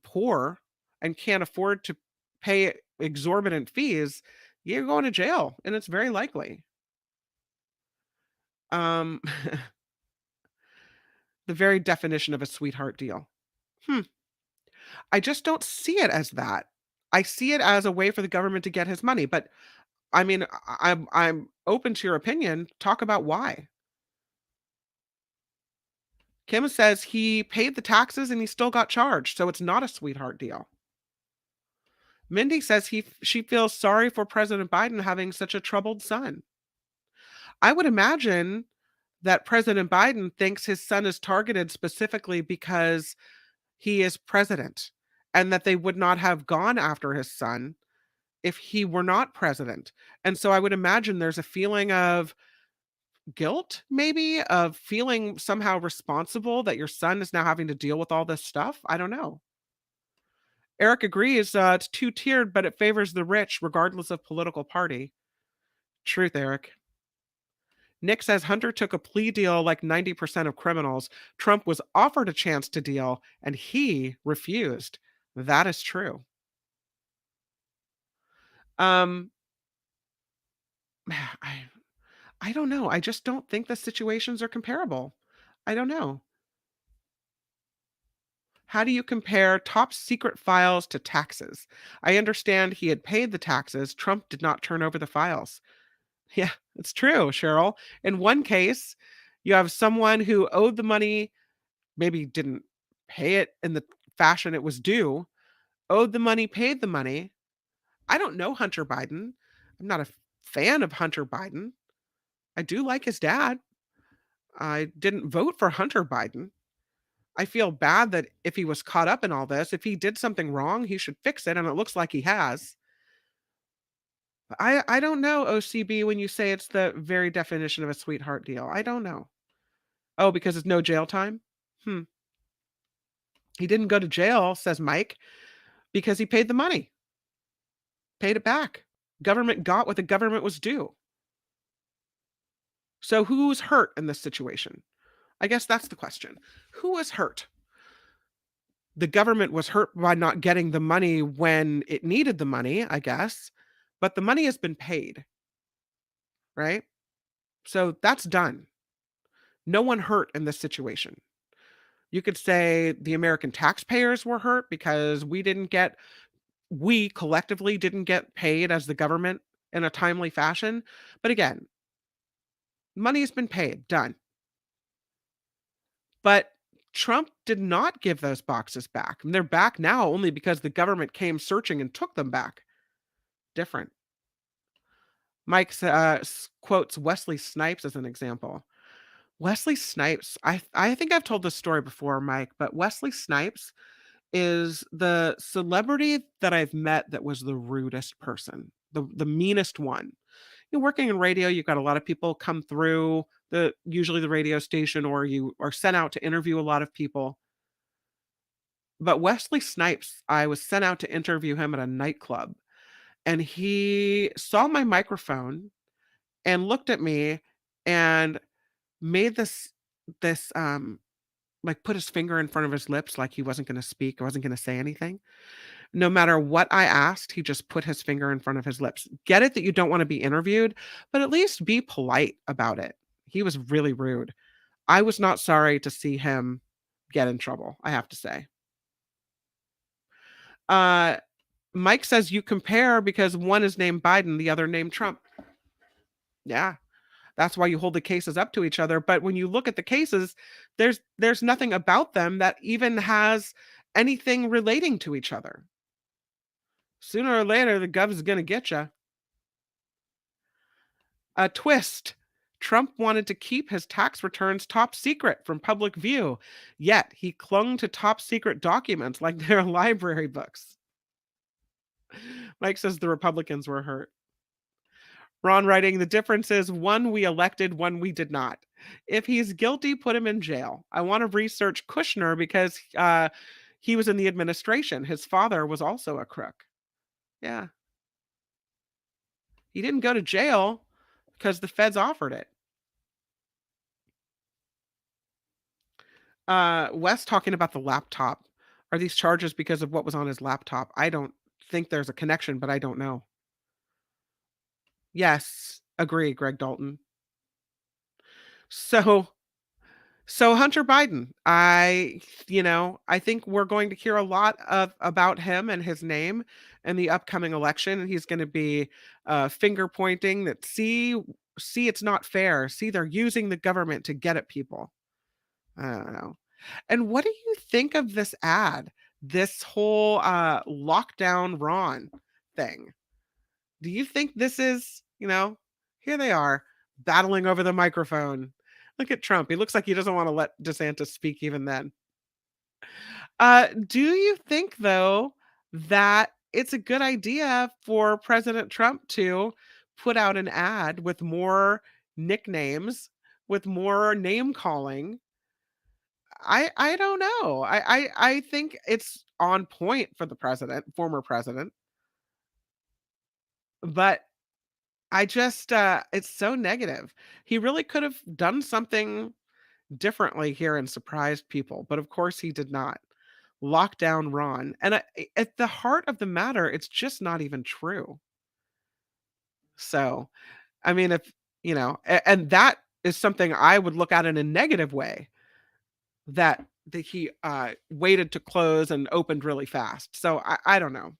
poor and can't afford to pay exorbitant fees, you're going to jail, and it's very likely. The very definition of a sweetheart deal. I just don't see it as that. I see it as a way for the government to get his money, but I mean, I'm open to your opinion. Talk about why. Kim says he paid the taxes and he still got charged, so it's not a sweetheart deal. Mindy says she feels sorry for President Biden having such a troubled son. I would imagine that President Biden thinks his son is targeted specifically because he is president and that they would not have gone after his son if he were not president. And so I would imagine there's a feeling of guilt, maybe, of feeling somehow responsible that your son is now having to deal with all this stuff. I don't know. Eric agrees it's two-tiered, but it favors the rich regardless of political party. Truth, Eric. Nick says Hunter took a plea deal like 90% of criminals. Trump was offered a chance to deal, and he refused. That is true. I don't know. I just don't think the situations are comparable. I don't know. How do you compare top secret files to taxes? I understand he had paid the taxes. Trump did not turn over the files. Yeah, it's true, Cheryl. In one case, You have someone who owed the money, maybe didn't pay it in the fashion it was due, owed the money, paid the money. I don't know Hunter Biden. I'm not a fan of Hunter Biden. I do like his dad. I didn't vote for Hunter Biden. I feel bad that if he was caught up in all this, if he did something wrong, he should fix it, and it looks like he has. I don't know, OCB, when you say it's the very definition of a sweetheart deal. I don't know. Oh, because it's no jail time? Hmm. He didn't go to jail, says Mike, because he paid the money. Paid it back. Government got what the government was due. So who's hurt in this situation? I guess that's the question. Who was hurt? The government was hurt by not getting the money when it needed the money, I guess, but the money has been paid, right? So that's done. No one hurt in this situation. You could say the American taxpayers were hurt because we collectively didn't get paid as the government in a timely fashion. But again, money has been paid, done. But Trump did not give those boxes back. And they're back now only because the government came searching and took them back. Different. Mike quotes Wesley Snipes as an example. Wesley Snipes, I think I've told this story before, Mike, but Wesley Snipes is the celebrity that I've met that was the rudest person, the meanest one. You're working in radio, you've got a lot of people come through usually the radio station, or you are sent out to interview a lot of people. But Wesley Snipes, I was sent out to interview him at a nightclub, and he saw my microphone and looked at me and made this like put his finger in front of his lips like he wasn't going to speak, or wasn't going to say anything. No matter what I asked, he just put his finger in front of his lips. Get it that you don't want to be interviewed, but at least be polite about it. He was really rude. I was not sorry to see him get in trouble, I have to say. Mike says you compare because one is named Biden, the other named Trump. Yeah. That's why you hold the cases up to each other. But when you look at the cases, there's nothing about them that even has anything relating to each other. Sooner or later, the gov is going to get you. A twist. Trump wanted to keep his tax returns top secret from public view, yet he clung to top secret documents like they're library books. Mike says the Republicans were hurt. Ron writing, the difference is one we elected, one we did not. If he's guilty, put him in jail. I want to research Kushner because he was in the administration. His father was also a crook. Yeah. He didn't go to jail because the feds offered it. Wes talking about the laptop. Are these charges because of what was on his laptop? I don't think there's a connection, but I don't know. Yes, agree, Greg Dalton. So Hunter Biden, I think we're going to hear a lot about him and his name in the upcoming election. And he's going to be finger pointing that see it's not fair. See, they're using the government to get at people. I don't know. And what do you think of this ad? This whole lockdown Ron thing? Do you think this is, here they are battling over the microphone. Look at Trump. He looks like he doesn't want to let DeSantis speak even then. Do you think, though, that it's a good idea for President Trump to put out an ad with more nicknames, with more name calling? I don't know. I think it's on point for the former president. But I just it's so negative. He really could have done something differently here and surprised people, but of course he did not. Lockdown Ron. And at the heart of the matter, it's just not even true. So, I mean, if, and that is something I would look at in a negative way, that he waited to close and opened really fast. So I don't know.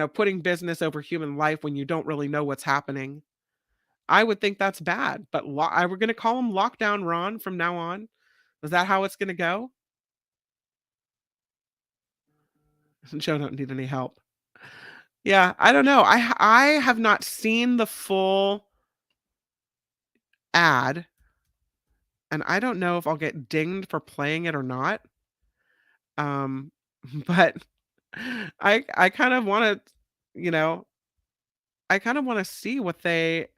Putting business over human life when you don't really know what's happening. I would think that's bad. But we're going to call him Lockdown Ron from now on. Is that how it's going to go? Joe don't need any help. Yeah, I don't know. I have not seen the full ad, and I don't know if I'll get dinged for playing it or not. But I kind of want to, you know, I kind of want to see what they're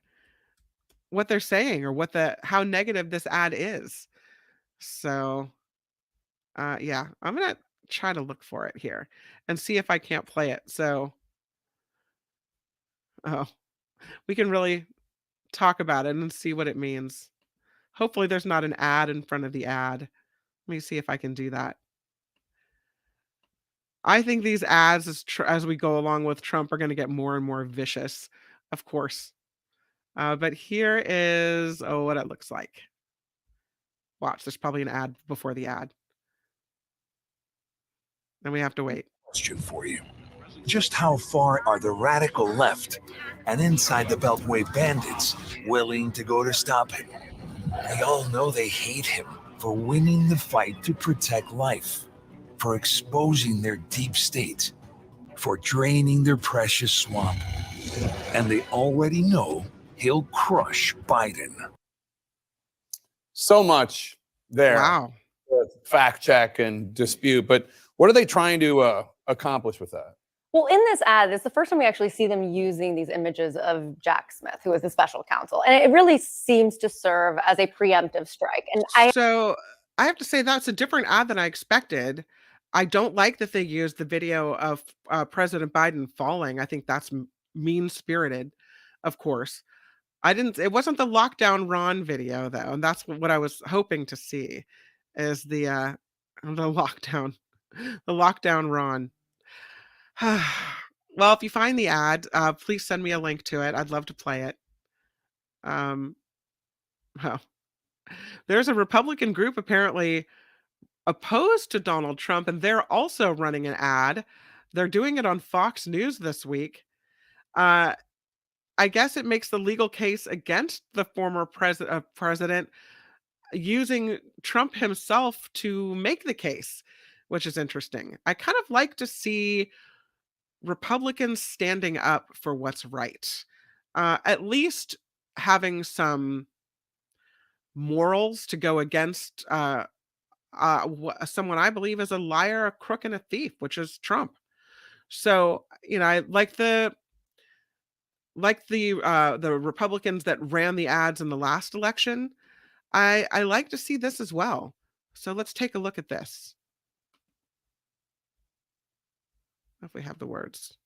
saying, or how negative this ad is. So, yeah, I'm gonna try to look for it here and see if I can't play it. So, oh, we can really talk about it and see what it means. Hopefully, there's not an ad in front of the ad. Let me see if I can do that. I think these ads, as we go along with Trump, are going to get more and more vicious, of course. But here is what it looks like. Watch, there's probably an ad before the ad. And we have to wait. Question for you. Just how far are the radical left and inside the Beltway bandits willing to go to stop him? We all know they hate him for winning the fight to protect life, for exposing their deep state, for draining their precious swamp. And they already know he'll crush Biden. So much there. Wow. Fact check and dispute. But what are they trying to accomplish with that? Well, in this ad, it's the first time we actually see them using these images of Jack Smith, who is the special counsel. And it really seems to serve as a preemptive strike. And So I have to say that's a different ad than I expected. I don't like that they used the video of President Biden falling. I think that's mean-spirited, of course. It wasn't the Lockdown Ron video, though, and that's what I was hoping to see, is the lockdown Ron. Well, if you find the ad, please send me a link to it. I'd love to play it. There's a Republican group apparently opposed to Donald Trump, and they're also running an ad. They're doing it on Fox News this week. I guess it makes the legal case against the former president, using Trump himself to make the case, which is interesting. I kind of like to see Republicans standing up for what's right, at least having some morals to go against someone I believe is a liar, a crook, and a thief, which is Trump. So, I like the Republicans that ran the ads in the last election. I like to see this as well. So let's take a look at this. If we have the words.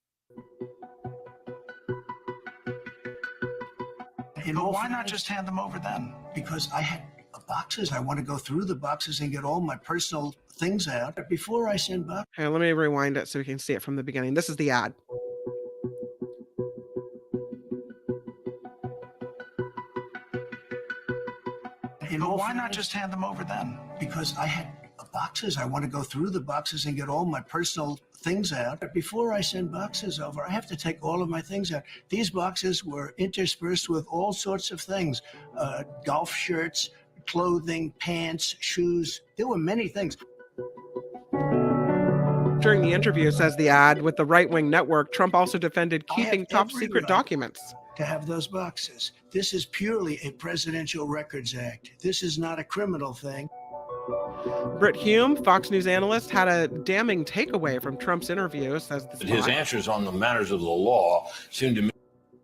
Why not just hand them over then? Because I had boxes. I want to go through the boxes and get all my personal things out before I send boxes. Okay, let me rewind it so we can see it from the beginning. This is the ad. Why not just hand them over then? Because I had boxes. I want to go through the boxes and get all my personal things out before I send boxes over. I have to take all of my things out. These boxes were interspersed with all sorts of things, golf shirts, clothing, pants, shoes. There were many things. During the interview, says the ad, with the right-wing network, Trump also defended keeping top-secret documents. To have those boxes. This is purely a Presidential Records Act. This is not a criminal thing. Britt Hume, Fox News analyst, had a damning takeaway from Trump's interview, says the His answers on the matters of the law seemed to me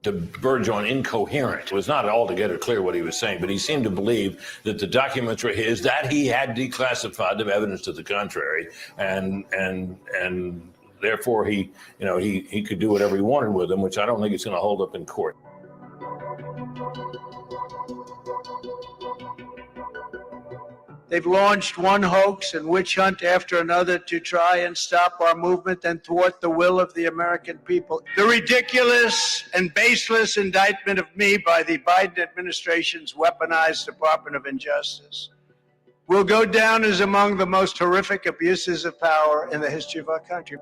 to verge on incoherent. It was not altogether clear what he was saying, but he seemed to believe that the documents were his, that he had declassified them, evidence to the contrary, and therefore he could do whatever he wanted with them, which I don't think it's going to hold up in court. They've launched one hoax and witch hunt after another to try and stop our movement and thwart the will of the American people. The ridiculous and baseless indictment of me by the Biden administration's weaponized Department of Injustice will go down as among the most horrific abuses of power in the history of our country.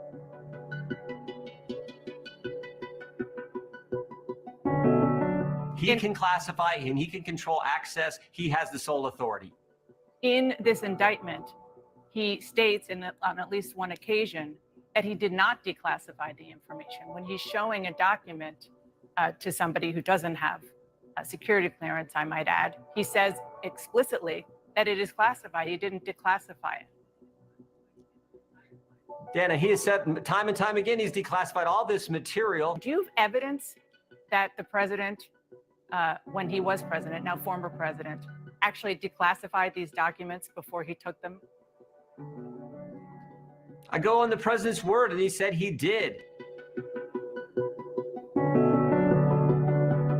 He can classify and he can control access. He has the sole authority. In this indictment, he states on at least one occasion that he did not declassify the information. When he's showing a document to somebody who doesn't have a security clearance, I might add, he says explicitly that it is classified. He didn't declassify it. Dana, he has said time and time again he's declassified all this material. Do you have evidence that the president, when he was president, now former president, actually declassified these documents before he took them? I go on the president's word, and he said he did.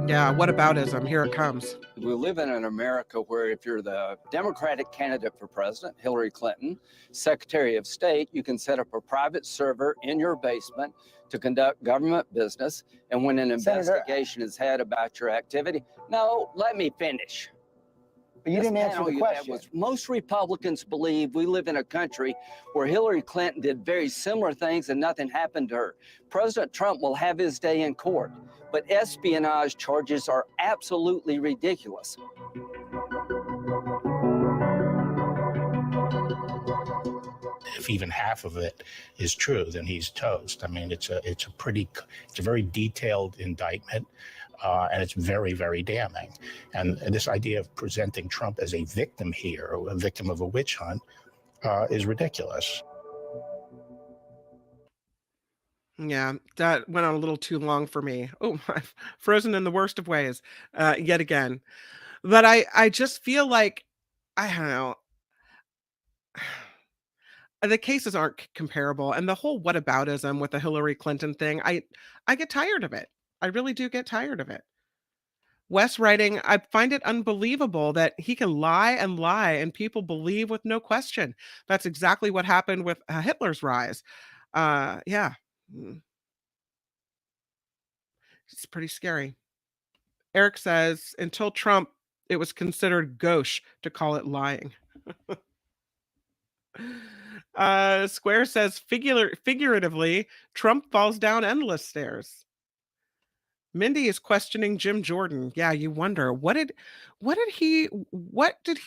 Yeah, whataboutism? Here it comes. We live in an America where if you're the Democratic candidate for president, Hillary Clinton, Secretary of State, you can set up a private server in your basement to conduct government business. And when an investigation is had about your activity, no, let me finish. But you didn't answer the question. Most Republicans believe we live in a country where Hillary Clinton did very similar things and nothing happened to her. President Trump will have his day in court, but espionage charges are absolutely ridiculous. If even half of it is true, then he's toast. I mean, it's a very detailed indictment. And it's very, very damning. And this idea of presenting Trump as a victim here, or a victim of a witch hunt, is ridiculous. Yeah, that went on a little too long for me. Oh, I've frozen in the worst of ways, yet again. But I just feel like, I don't know, the cases aren't comparable. And the whole whataboutism with the Hillary Clinton thing, I get tired of it. I really do get tired of it. Wes writing, I find it unbelievable that he can lie and people believe with no question. That's exactly what happened with Hitler's rise. Yeah. It's pretty scary. Eric says, until Trump, it was considered gauche to call it lying. Square says, figuratively, Trump falls down endless stairs. Mindy is questioning Jim Jordan. Yeah, you wonder what did he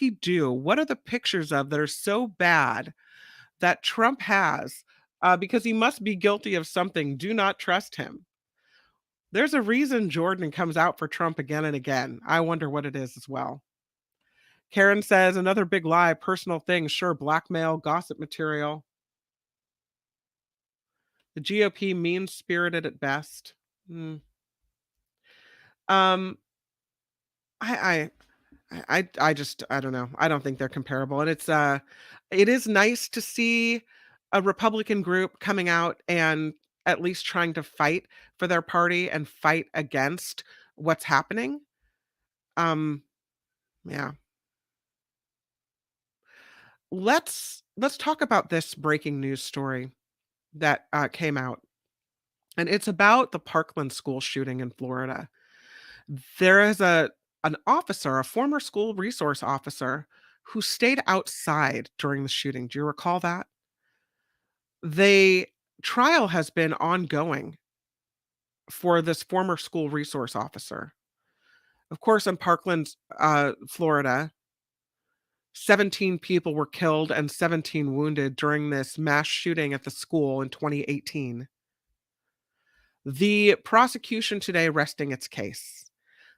do? What are the pictures of that are so bad that Trump has? Because he must be guilty of something. Do not trust him. There's a reason Jordan comes out for Trump again and again. I wonder what it is as well. Karen says, another big lie, personal things, sure, blackmail, gossip material. The GOP mean-spirited at best. I don't know. I don't think they're comparable. And it is nice to see a Republican group coming out and at least trying to fight for their party and fight against what's happening. Yeah. Let's talk about this breaking news story that came out. And it's about the Parkland school shooting in Florida. There is an officer, a former school resource officer, who stayed outside during the shooting. Do you recall that? The trial has been ongoing for this former school resource officer. Of course, in Parkland, Florida, 17 people were killed and 17 wounded during this mass shooting at the school in 2018. The prosecution today resting its case.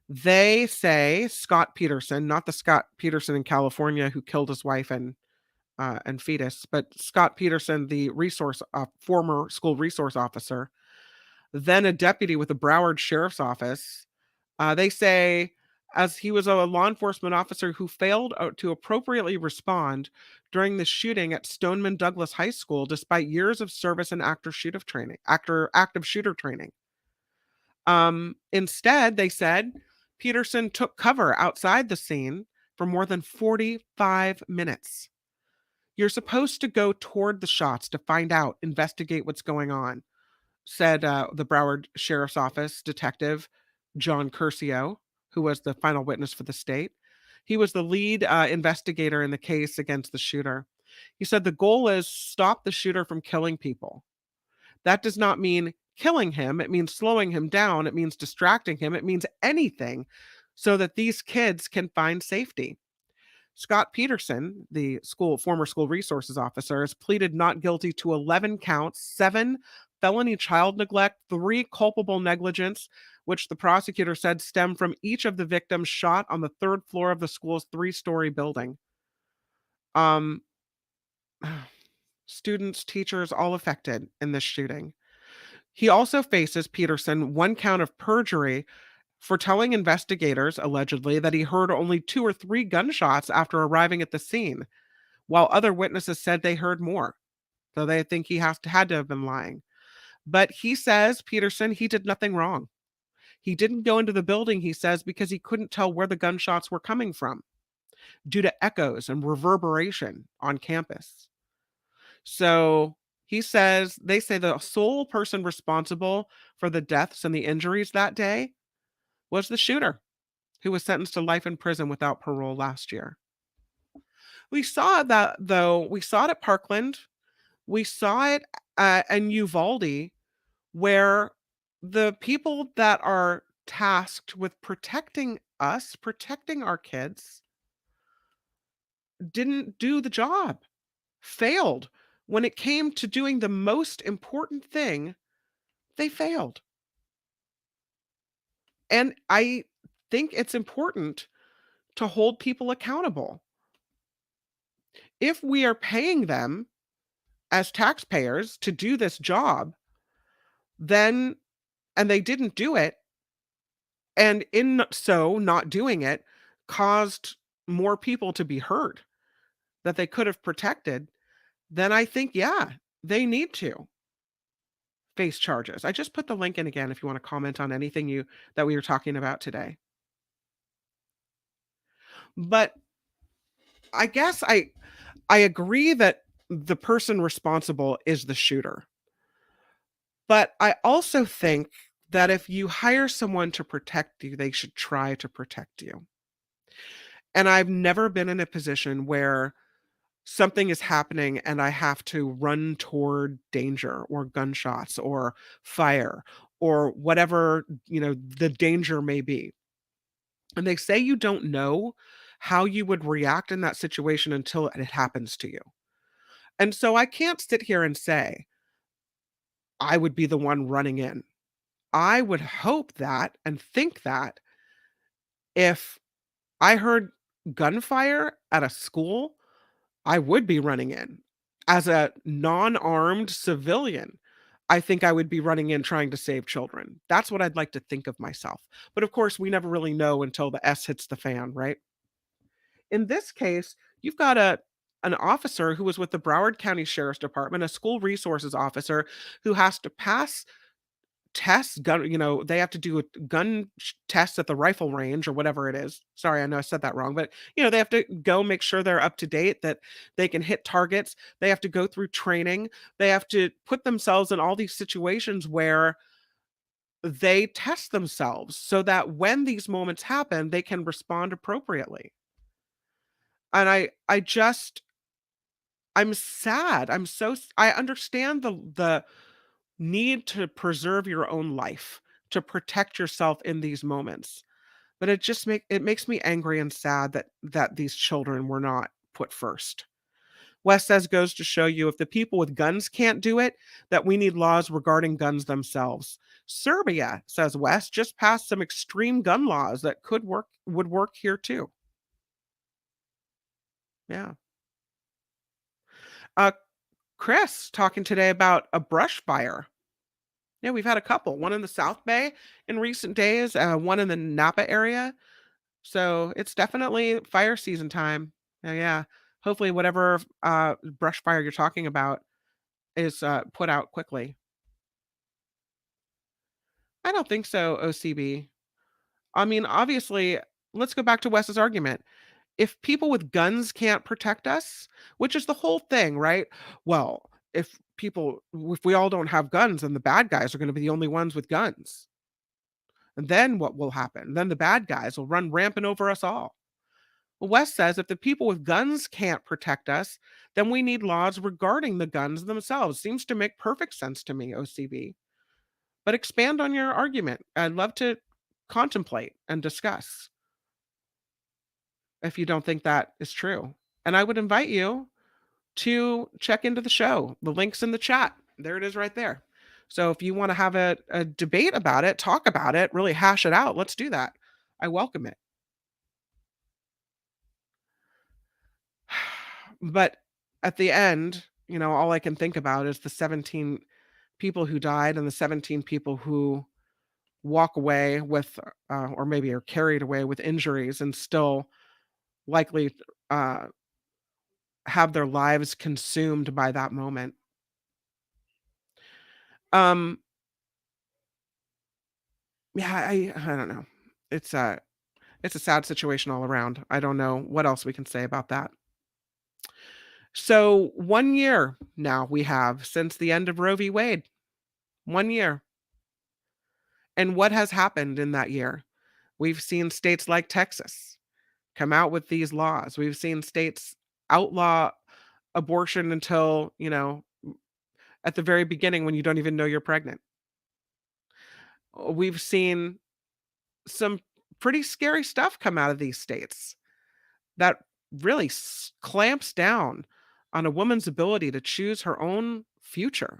They say Scott Peterson, not the Scott Peterson in California who killed his wife and fetus, but Scott Peterson, the former school resource officer, then a deputy with the Broward Sheriff's Office. They say, as he was a law enforcement officer who failed to appropriately respond during the shooting at Stoneman Douglas High School, despite years of service and active shooter training. Instead, they said Peterson took cover outside the scene for more than 45 minutes. You're supposed to go toward the shots to find out, investigate what's going on, said the Broward Sheriff's Office detective John Curcio, who was the final witness for the state. He was the lead investigator in the case against the shooter. He said the goal is stop the shooter from killing people. That does not mean killing him, it means slowing him down, it means distracting him, it means anything so that these kids can find safety. Scott Peterson, the former school resources officer, has pleaded not guilty to 11 counts, 7 felony child neglect, 3 culpable negligence, which the prosecutor said stem from each of the victims shot on the 3rd floor of the school's 3-story building. Students, teachers, all affected in this shooting. He also faces, Peterson, 1 count of perjury for telling investigators, allegedly, that he heard only 2 or 3 gunshots after arriving at the scene, while other witnesses said they heard more. So they think he had to have been lying. But he says, Peterson, he did nothing wrong. He didn't go into the building, he says, because he couldn't tell where the gunshots were coming from due to echoes and reverberation on campus. So he says, they say the sole person responsible for the deaths and the injuries that day was the shooter, who was sentenced to life in prison without parole last year. We saw that, though. We saw it at Parkland. We saw it in Uvalde, where the people that are tasked with protecting us, protecting our kids, didn't do the job, failed. When it came to doing the most important thing, they failed. And I think it's important to hold people accountable. If we are paying them as taxpayers to do this job, then, and they didn't do it, and in so not doing it caused more people to be hurt that they could have protected, then I think, yeah, they need to face charges. I just put the link in again if you want to comment on anything that we were talking about today. But I guess I agree that the person responsible is the shooter. But I also think that if you hire someone to protect you, they should try to protect you. And I've never been in a position where something is happening and I have to run toward danger or gunshots or fire or whatever, the danger may be. And they say you don't know how you would react in that situation until it happens to you. And so I can't sit here and say I would be the one running in. I would hope that and think that if I heard gunfire at a school, I would be running in. As a non-armed civilian, I think I would be running in trying to save children. That's what I'd like to think of myself. But of course, we never really know until the S hits the fan, right? In this case, you've got an officer who was with the Broward County Sheriff's Department, a school resources officer who has to pass tests, they have to do a gun test at the rifle range or whatever it is. Sorry, I know I said that wrong, but they have to go make sure they're up to date, that they can hit targets. They have to go through training. They have to put themselves in all these situations where they test themselves so that when these moments happen, they can respond appropriately. And I'm sad. I understand the need to preserve your own life, to protect yourself in these moments. But it makes me angry and sad that these children were not put first. Wes says, goes to show you, if the people with guns can't do it, that we need laws regarding guns themselves. Serbia, says Wes, just passed some extreme gun laws that would work here too. Yeah. Chris talking today about a brush fire. Yeah, we've had a couple. One in the South Bay in recent days, one in the Napa area. So it's definitely fire season time. Yeah. Hopefully whatever brush fire you're talking about is put out quickly. I don't think so, OCB. I mean, obviously, let's go back to Wes's argument. If people with guns can't protect us, which is the whole thing, right? Well, if we all don't have guns, then the bad guys are going to be the only ones with guns. And then what will happen? Then the bad guys will run rampant over us all. Well, Wes says if the people with guns can't protect us, then we need laws regarding the guns themselves. Seems to make perfect sense to me, OCB. but expand on your argument. I'd love to contemplate and discuss if you don't think that is true. And I would invite you to check into the show. The link's in the chat. There it is right there. So if you want to have a debate about it, talk about it, really hash it out, let's do that. I welcome it. But at the end, all I can think about is the 17 people who died and the 17 people who walk away with, or maybe are carried away with injuries and still likely have their lives consumed by that moment. Yeah, I don't know. It's a sad situation all around. I don't know what else we can say about that. So 1 year now we have since the end of Roe v. Wade. 1 year. And what has happened in that year? We've seen states like Texas come out with these laws. We've seen states outlaw abortion until, at the very beginning when you don't even know you're pregnant. We've seen some pretty scary stuff come out of these states that really clamps down on a woman's ability to choose her own future.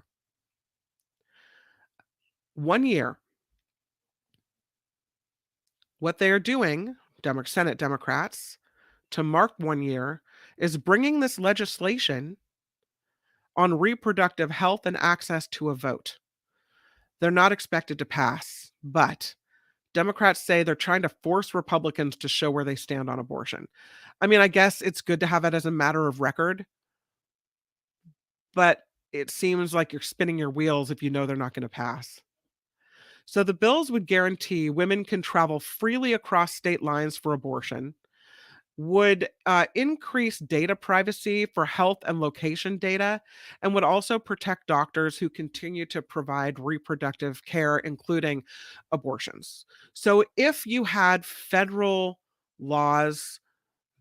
1 year. What they are doing, Senate Democrats, to mark 1 year, is bringing this legislation on reproductive health and access to a vote. They're not expected to pass, but Democrats say they're trying to force Republicans to show where they stand on abortion. I mean, I guess it's good to have it as a matter of record, but it seems like you're spinning your wheels if you know they're not going to pass. So the bills would guarantee women can travel freely across state lines for abortion, would increase data privacy for health and location data, and would also protect doctors who continue to provide reproductive care, including abortions. So if you had federal laws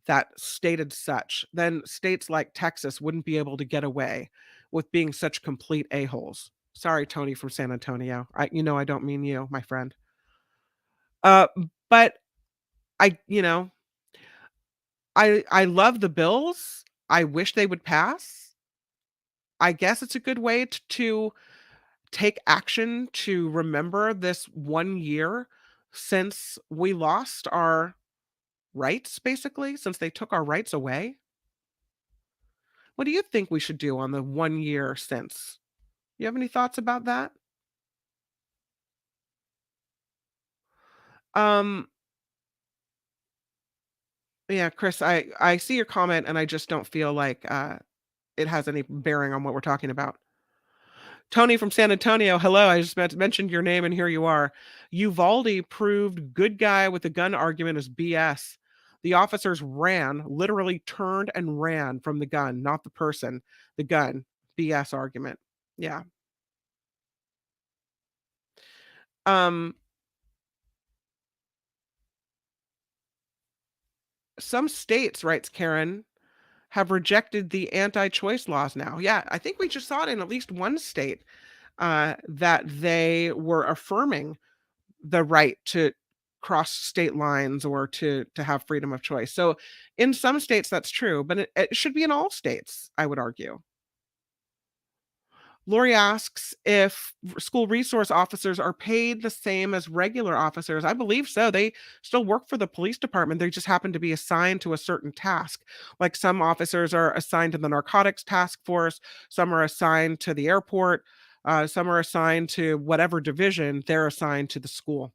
that stated such, then states like Texas wouldn't be able to get away with being such complete a-holes. Sorry, Tony from San Antonio. I don't mean you, my friend. But I love the bills. I wish they would pass. I guess it's a good way to take action to remember this 1 year since we lost our rights, basically, since they took our rights away. What do you think we should do on the 1 year since? You have any thoughts about that? Yeah, Chris, I see your comment and I just don't feel like it has any bearing on what we're talking about. Tony from San Antonio, hello. I just mentioned your name and here you are. Uvalde proved good guy with a gun argument is BS. The officers ran, literally turned and ran from the gun, not the person, the gun. BS argument. Yeah. Some states, writes Karen, have rejected the anti-choice laws now. Yeah, I think we just saw it in at least one state that they were affirming the right to cross state lines or to have freedom of choice. So in some states that's true, but it should be in all states, I would argue. Lori asks if school resource officers are paid the same as regular officers. I believe so. They still work for the police department. They just happen to be assigned to a certain task. Like some officers are assigned to the narcotics task force, some are assigned to the airport, some are assigned to whatever division they're assigned to the school.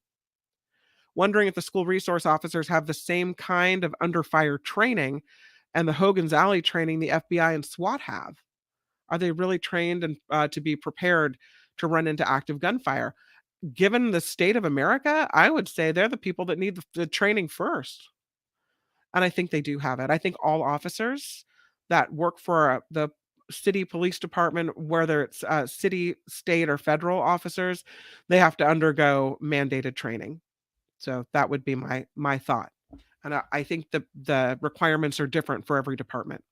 Wondering if the school resource officers have the same kind of under fire training and the Hogan's Alley training the FBI and SWAT have. Are they really trained and to be prepared to run into active gunfire? Given the state of America, I would say they're the people that need the training first. And I think they do have it. I think all officers that work for the city police department, whether it's city, state, or federal officers, they have to undergo mandated training. So that would be my thought. And I think the requirements are different for every department.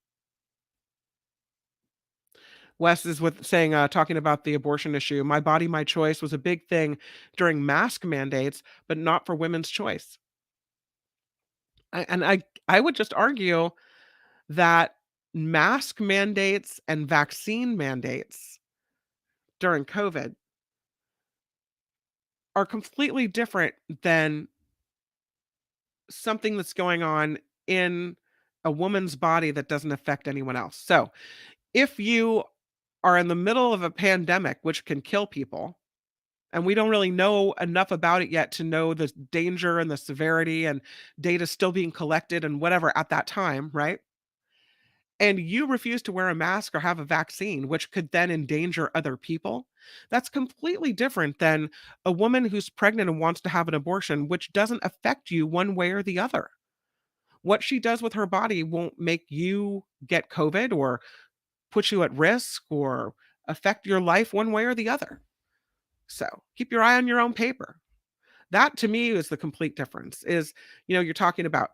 Wes is with saying, talking about the abortion issue. My body, my choice was a big thing during mask mandates, but not for women's choice. I would just argue that mask mandates and vaccine mandates during COVID are completely different than something that's going on in a woman's body that doesn't affect anyone else. So, if you are in the middle of a pandemic, which can kill people, and we don't really know enough about it yet to know the danger and the severity, and data still being collected and whatever at that time, right? And you refuse to wear a mask or have a vaccine, which could then endanger other people, that's completely different than a woman who's pregnant and wants to have an abortion, which doesn't affect you one way or the other. What she does with her body won't make you get COVID or put you at risk or affect your life one way or the other. So keep your eye on your own paper. That to me is the complete difference is, you're talking about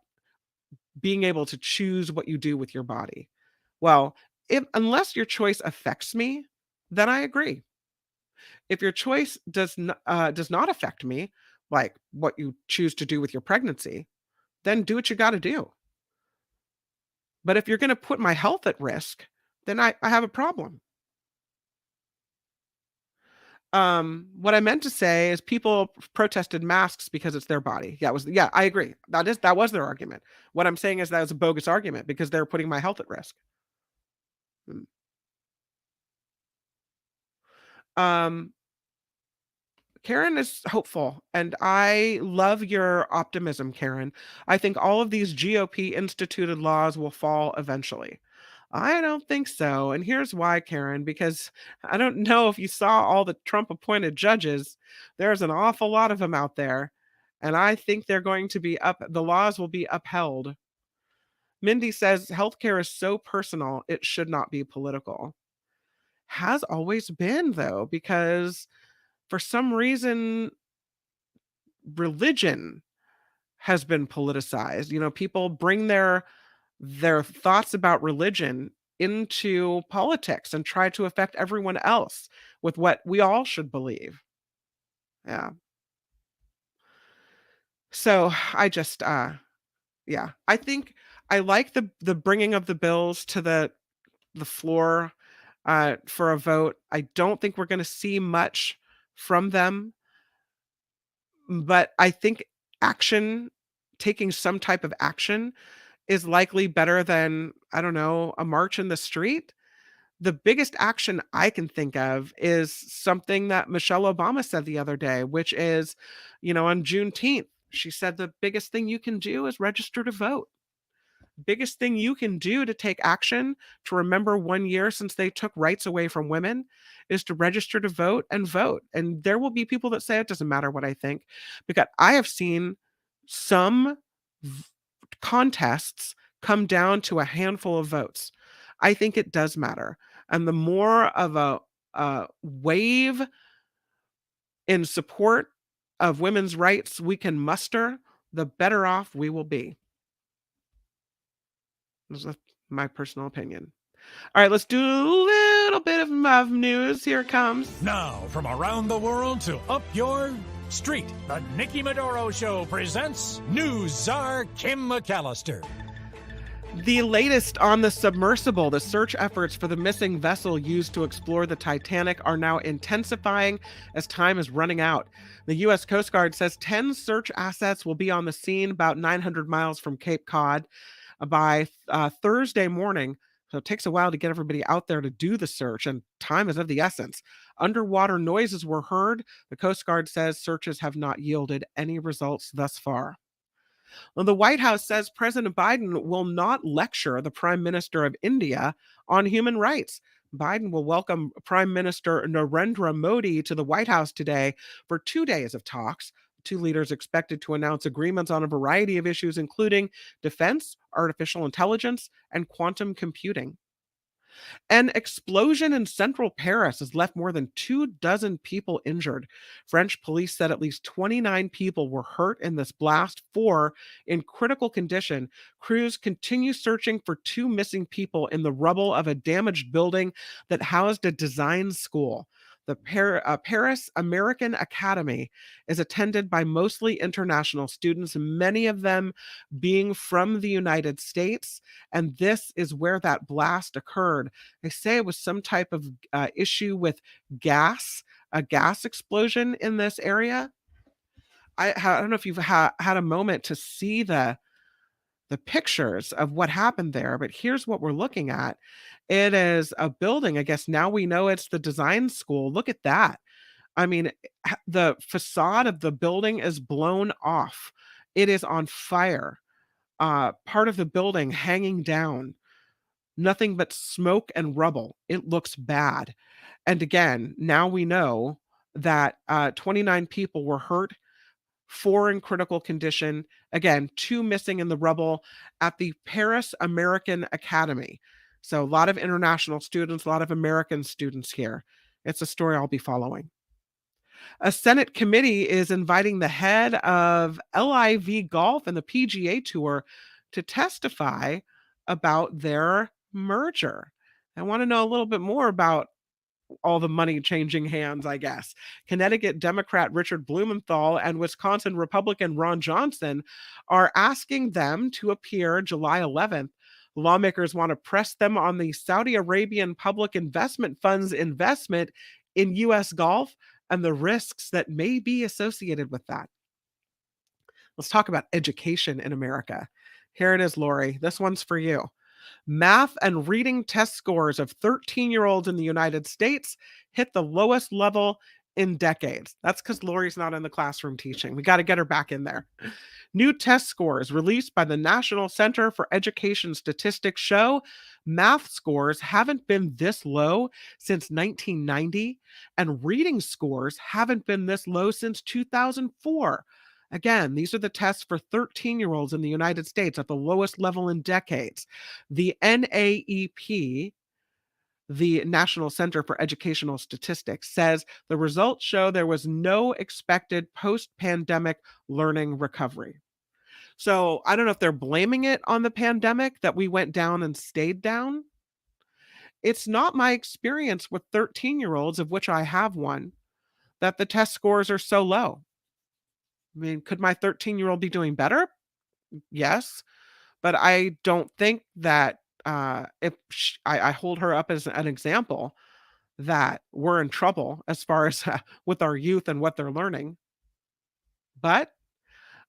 being able to choose what you do with your body. Well, if unless your choice affects me, then I agree. If your choice does not affect me, like what you choose to do with your pregnancy, then do what you got to do. But if you're going to put my health at risk, then I have a problem. What I meant to say is people protested masks because it's their body. Yeah, I agree. That was their argument. What I'm saying is that was a bogus argument because they're putting my health at risk. Karen is hopeful, and I love your optimism, Karen. I think all of these GOP instituted laws will fall eventually. I don't think so. And here's why, Karen, because I don't know if you saw all the Trump appointed judges. There's an awful lot of them out there. And I think they're going to be the laws will be upheld. Mindy says healthcare is so personal, it should not be political. Has always been, though, because for some reason, religion has been politicized. People bring their thoughts about religion into politics and try to affect everyone else with what we all should believe. Yeah. So I just, yeah, I think I like the bringing of the bills to the floor for a vote. I don't think we're going to see much from them, but I think taking some type of action is likely better than, I don't know, a march in the street. The biggest action I can think of is something that Michelle Obama said the other day, which is, on Juneteenth, she said the biggest thing you can do is register to vote. Biggest thing you can do to take action to remember 1 year since they took rights away from women is to register to vote and vote. And there will be people that say it doesn't matter what I think, because I have seen some contests come down to a handful of votes. I think it does matter. And the more of a wave in support of women's rights we can muster, the better off we will be. This is my personal opinion. All right, let's do a little bit of news. Here it comes. Now, from around the world to up your street, the Nikki Maduro Show presents News Czar Kim McAllister. The latest on the submersible, the search efforts for the missing vessel used to explore the Titanic are now intensifying as time is running out. The U.S. Coast Guard says 10 search assets will be on the scene about 900 miles from Cape Cod by Thursday morning. So it takes a while to get everybody out there to do the search, and time is of the essence. Underwater noises were heard. The Coast Guard says searches have not yielded any results thus far. Well, the White House says President Biden will not lecture the Prime Minister of India on human rights. Biden will welcome Prime Minister Narendra Modi to the White House today for 2 days of talks. Two leaders expected to announce agreements on a variety of issues, including defense, artificial intelligence, and quantum computing. An explosion in central Paris has left more than 24 people injured. French police said at least 29 people were hurt in this blast, 4 in critical condition. Crews continue searching for 2 missing people in the rubble of a damaged building that housed a design school. The Paris American Academy is attended by mostly international students, many of them being from the United States. And this is where that blast occurred. They say it was some type of issue with gas, a gas explosion in this area. I don't know if you've had a moment to see the pictures of what happened there, but here's what we're looking at. It is a building. I guess now we know it's the design school. Look at that. I mean, the facade of the building is blown off. It is on fire. Part of the building hanging down. Nothing but smoke and rubble. It looks bad. And again, now we know that 29 people were hurt, 4 in critical condition. Again, 2 missing in the rubble at the Paris American Academy. So a lot of international students, a lot of American students here. It's a story I'll be following. A Senate committee is inviting the head of LIV Golf and the PGA Tour to testify about their merger. I want to know a little bit more about all the money changing hands, I guess. Connecticut Democrat Richard Blumenthal and Wisconsin Republican Ron Johnson are asking them to appear July 11th. Lawmakers want to press them on the Saudi Arabian Public Investment Fund's investment in U.S. golf and the risks that may be associated with that. Let's talk about education in America. Here it is, Lori. This one's for you. Math and reading test scores of 13-year-olds in the United States hit the lowest level in decades. That's because Lori's not in the classroom teaching. We got to get her back in there. New test scores released by the National Center for Education Statistics show math scores haven't been this low since 1990, and reading scores haven't been this low since 2004. Again, these are the tests for 13-year-olds in the United States at the lowest level in decades. The NAEP, the National Center for Educational Statistics, says the results show there was no expected post-pandemic learning recovery. So I don't know if they're blaming it on the pandemic that we went down and stayed down. It's not my experience with 13-year-olds, of which I have one, that the test scores are so low. I mean, could my 13-year-old be doing better? Yes, but I don't think that if I hold her up as an example, that we're in trouble as far as with our youth and what they're learning. But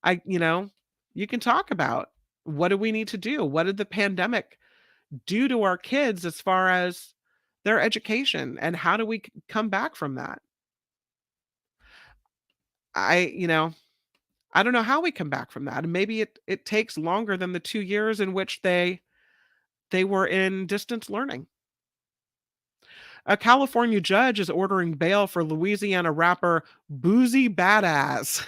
you can talk about what do we need to do? What did the pandemic do to our kids as far as their education, and how do we come back from that? I don't know how we come back from that. And maybe it takes longer than the 2 years in which they were in distance learning. A California judge is ordering bail for Louisiana rapper Boosie Badass.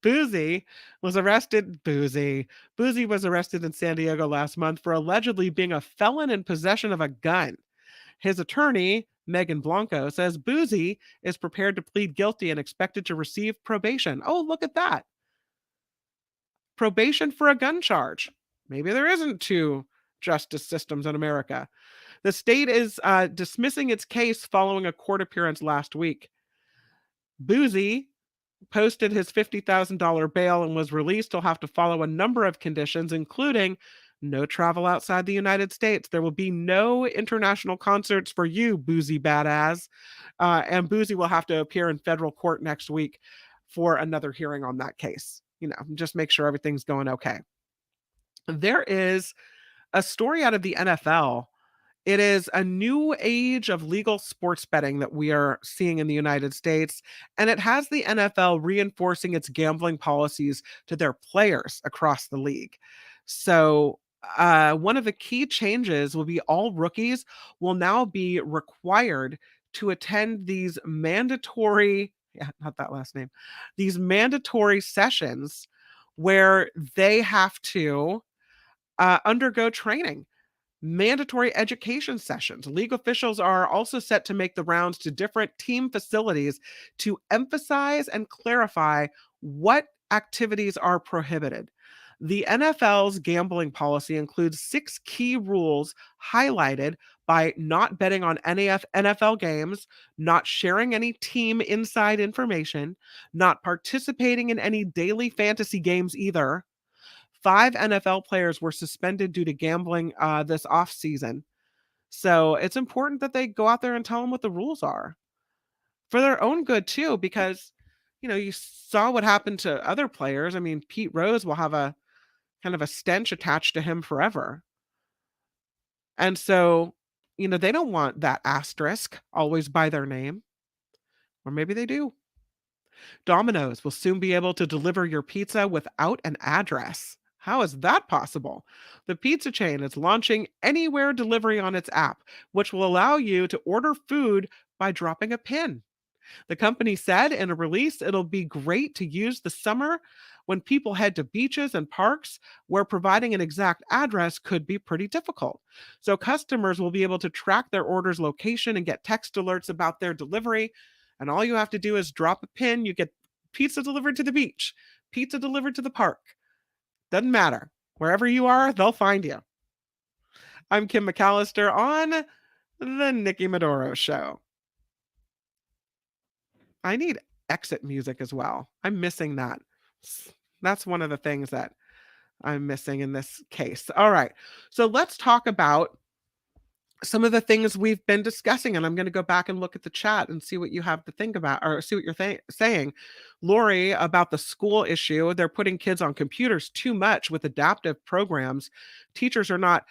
Boosie was arrested in San Diego last month for allegedly being a felon in possession of a gun. His attorney, Megan Blanco, says Boosie is prepared to plead guilty and expected to receive probation. Oh, look at that. Probation for a gun charge. Maybe there isn't 2 justice systems in America. The state is dismissing its case following a court appearance last week. Boosie posted his $50,000 bail and was released. He'll have to follow a number of conditions, including no travel outside the United States. There will be no international concerts for you, Boosie Badass. And Boosie will have to appear in federal court next week for another hearing on that case. Just make sure everything's going okay. There is a story out of the NFL. It is a new age of legal sports betting that we are seeing in the United States, and it has the NFL reinforcing its gambling policies to their players across the league. So one of the key changes will be all rookies will now be required to attend these mandatory, these mandatory sessions where they have to undergo training. mandatory education sessions. League officials are also set to make the rounds to different team facilities to emphasize and clarify what activities are prohibited. The NFL's gambling policy includes 6 key rules highlighted by not betting on any NFL games, not sharing any team inside information, not participating in any daily fantasy games either. 5 NFL players were suspended due to gambling this offseason. So it's important that they go out there and tell them what the rules are for their own good, too, because, you saw what happened to other players. I mean, Pete Rose will have a kind of a stench attached to him forever. And so, they don't want that asterisk always by their name. Or maybe they do. Domino's will soon be able to deliver your pizza without an address. How is that possible? The pizza chain is launching anywhere delivery on its app, which will allow you to order food by dropping a pin. The company said in a release it'll be great to use the summer when people head to beaches and parks where providing an exact address could be pretty difficult. So customers will be able to track their order's location and get text alerts about their delivery. And all you have to do is drop a pin. You get pizza delivered to the beach, pizza delivered to the park. Doesn't matter. Wherever you are, they'll find you. I'm Kim McAllister on The Nikki Maduro Show. I need exit music as well. I'm missing that. That's one of the things that I'm missing in this case. All right. So let's talk about some of the things we've been discussing, and I'm going to go back and look at the chat and see what you have to think about, or see what you're saying. Lori, about the school issue, they're putting kids on computers too much with adaptive programs. Teachers are not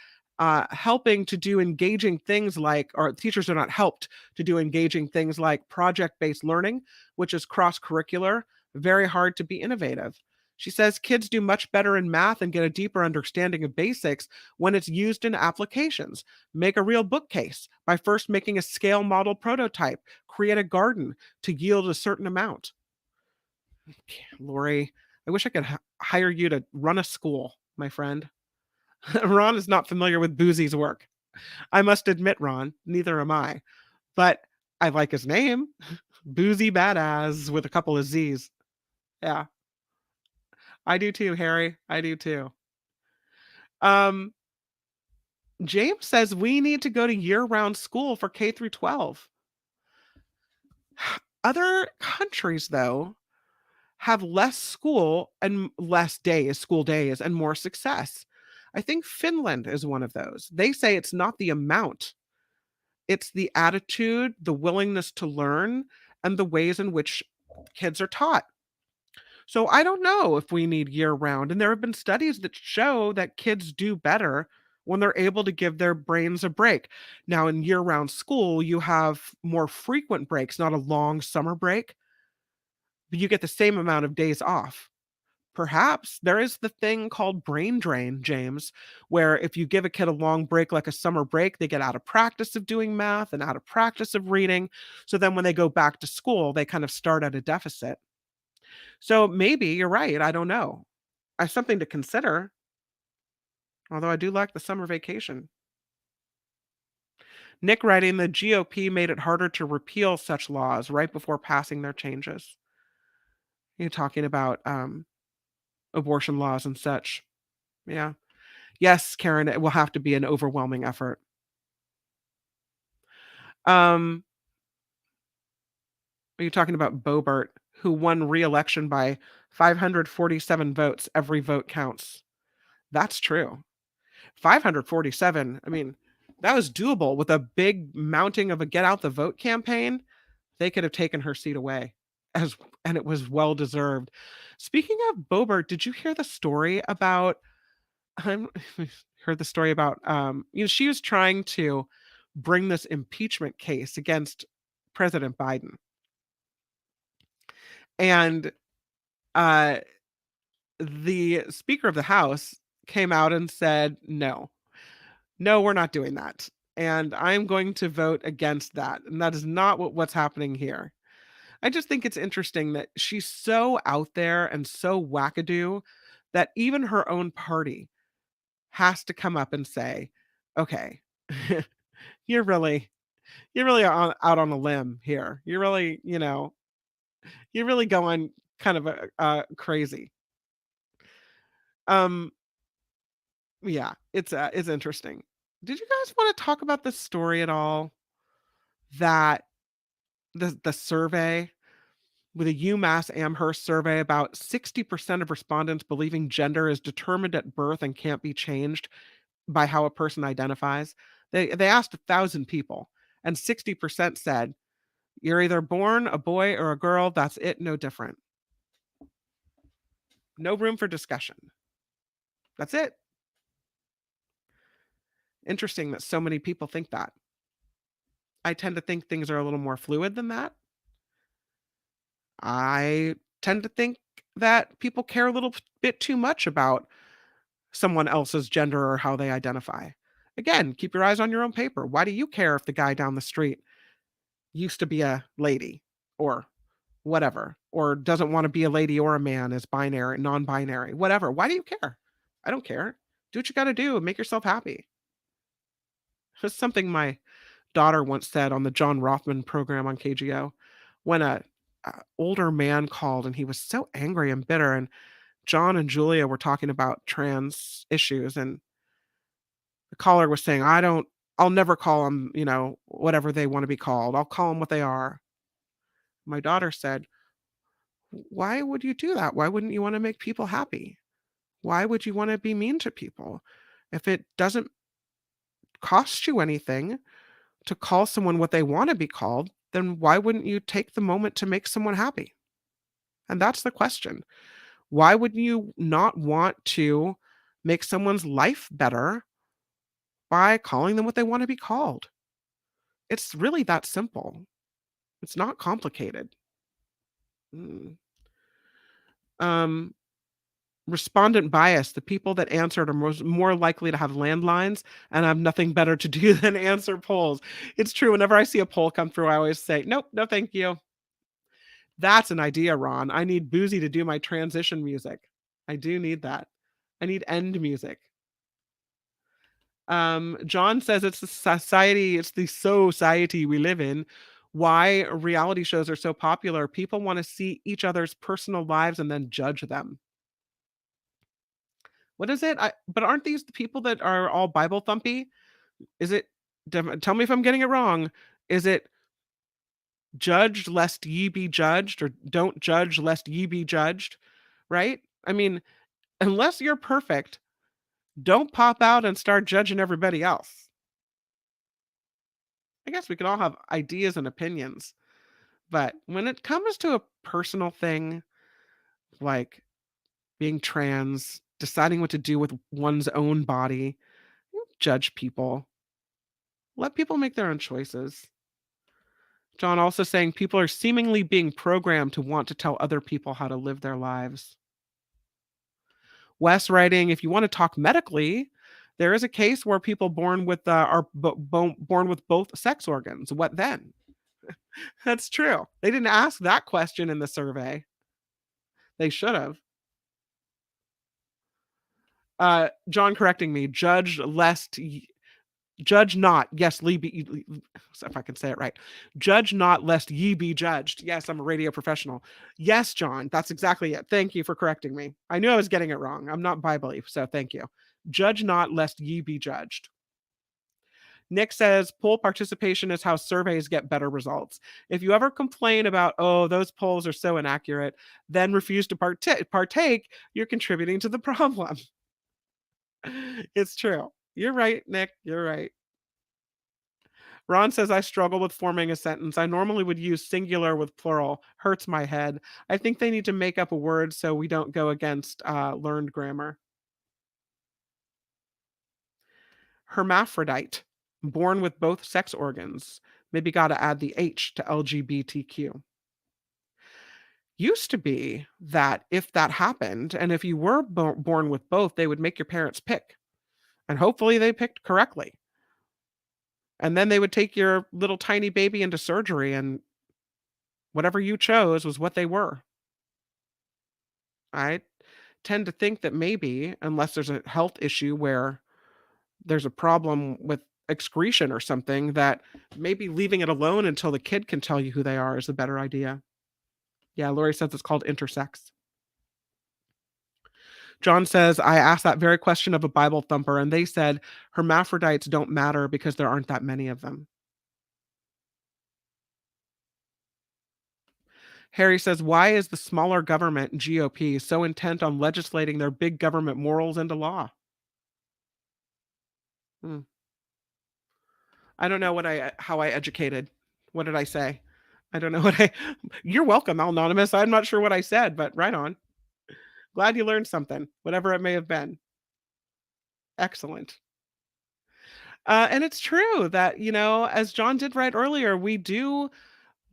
helping to do engaging things or teachers are not helped to do engaging things like project-based learning, which is cross-curricular, very hard to be innovative. She says kids do much better in math and get a deeper understanding of basics when it's used in applications. Make a real bookcase by first making a scale model prototype. Create a garden to yield a certain amount. Lori, I wish I could hire you to run a school, my friend. Ron is not familiar with Boozy's work. I must admit, Ron, neither am I. But I like his name. Boozy Badass with a couple of Z's. Yeah. I do too, Harry. I do too. James says we need to go to year-round school for K through 12. Other countries, though, have less school and less school days, and more success. I think Finland is one of those. They say it's not the amount, it's the attitude, the willingness to learn, and the ways in which kids are taught. So I don't know if we need year-round. And there have been studies that show that kids do better when they're able to give their brains a break. Now, in year-round school, you have more frequent breaks, not a long summer break, but you get the same amount of days off. Perhaps there is the thing called brain drain, James, where if you give a kid a long break like a summer break, they get out of practice of doing math and out of practice of reading. So then when they go back to school, they kind of start at a deficit. So maybe you're right. I don't know. I have something to consider. Although I do like the summer vacation. Nick writing, the GOP made it harder to repeal such laws right before passing their changes. You're talking about abortion laws and such. Yeah. Yes, Karen, it will have to be an overwhelming effort. Are you talking about Boebert, who won re-election by 547 votes? Every vote counts. That's true. 547. I mean, that was doable with a big mounting of a get out the vote campaign. They could have taken her seat away, and it was well deserved. Speaking of Boebert, did you hear the story about? I heard the story about. She was trying to bring this impeachment case against President Biden, and the Speaker of the House came out and said, no, we're not doing that. And I'm going to vote against that. And that is not what's happening here. I just think it's interesting that she's so out there and so wackadoo that even her own party has to come up and say, okay, you're really out on a limb here. You're really, you're really going kind of crazy. Um, yeah, it's interesting. Did you guys want to talk about the story at all? That the survey with a UMass Amherst survey, about 60% of respondents believing gender is determined at birth and can't be changed by how a person identifies. They asked 1,000 people, and 60% said you're either born a boy or a girl. That's it, no different. No room for discussion. That's it. Interesting that so many people think that. I tend to think things are a little more fluid than that. I tend to think that people care a little bit too much about someone else's gender or how they identify. Again, keep your eyes on your own paper. Why do you care if the guy down the street used to be a lady or whatever, or doesn't want to be a lady or a man, is binary, non-binary, whatever? Why do you care? I don't care. Do what you got to do and make yourself happy. It's something my daughter once said on the John Rothman program on KGO when a older man called, and he was so angry and bitter, and John and Julia were talking about trans issues, and the caller was saying, I'll never call them, whatever they want to be called. I'll call them what they are. My daughter said, why would you do that? Why wouldn't you want to make people happy? Why would you want to be mean to people? If it doesn't cost you anything to call someone what they want to be called, then why wouldn't you take the moment to make someone happy? And that's the question. Why would you not want to make someone's life better by calling them what they want to be called? It's really that simple. It's not complicated. Respondent bias. The people that answered are more likely to have landlines and have nothing better to do than answer polls. It's true. Whenever I see a poll come through, I always say, nope, no, thank you. That's an idea, Ron. I need Boozy to do my transition music. I do need that. I need end music. John says it's the society we live in. Why reality shows are so popular. People want to see each other's personal lives and then judge them. What is it? But aren't these the people that are all Bible thumpy? Is it, tell me if I'm getting it wrong. Is it judge lest ye be judged, or don't judge lest ye be judged? Right? I mean, unless you're perfect, don't pop out and start judging everybody else. I guess we can all have ideas and opinions, but when it comes to a personal thing like being trans, deciding what to do with one's own body, don't judge people. Let people make their own choices. John also saying people are seemingly being programmed to want to tell other people how to live their lives. Wes writing, if you want to talk medically, there is a case where people born with are born with both sex organs. What then? That's true. They didn't ask that question in the survey. They should have. John correcting me. Judge not. Yes, if I can say it right. Judge not lest ye be judged. Yes, I'm a radio professional. Yes, John, that's exactly it. Thank you for correcting me. I knew I was getting it wrong. I'm not Bible-y, so thank you. Judge not lest ye be judged. Nick says poll participation is how surveys get better results. If you ever complain about, oh, those polls are so inaccurate, then refuse to partake, you're contributing to the problem. It's true. You're right, Nick. You're right. Ron says, I struggle with forming a sentence. I normally would use singular with plural. Hurts my head. I think they need to make up a word so we don't go against learned grammar. Hermaphrodite, born with both sex organs. Maybe got to add the H to LGBTQ. Used to be that if that happened, and if you were born with both, they would make your parents pick. And hopefully they picked correctly. And then they would take your little tiny baby into surgery, and whatever you chose was what they were. I tend to think that maybe, unless there's a health issue where there's a problem with excretion or something, that maybe leaving it alone until the kid can tell you who they are is a better idea. Yeah, Lori says it's called intersex. John says, I asked that very question of a Bible thumper, and they said hermaphrodites don't matter because there aren't that many of them. Harry says, why is the smaller government, GOP, so intent on legislating their big government morals into law? I don't know how I educated. What did I say? I don't know you're welcome, Anonymous. I'm not sure what I said, but right on. Glad you learned something, whatever it may have been. Excellent. And it's true that, as John did right earlier, we do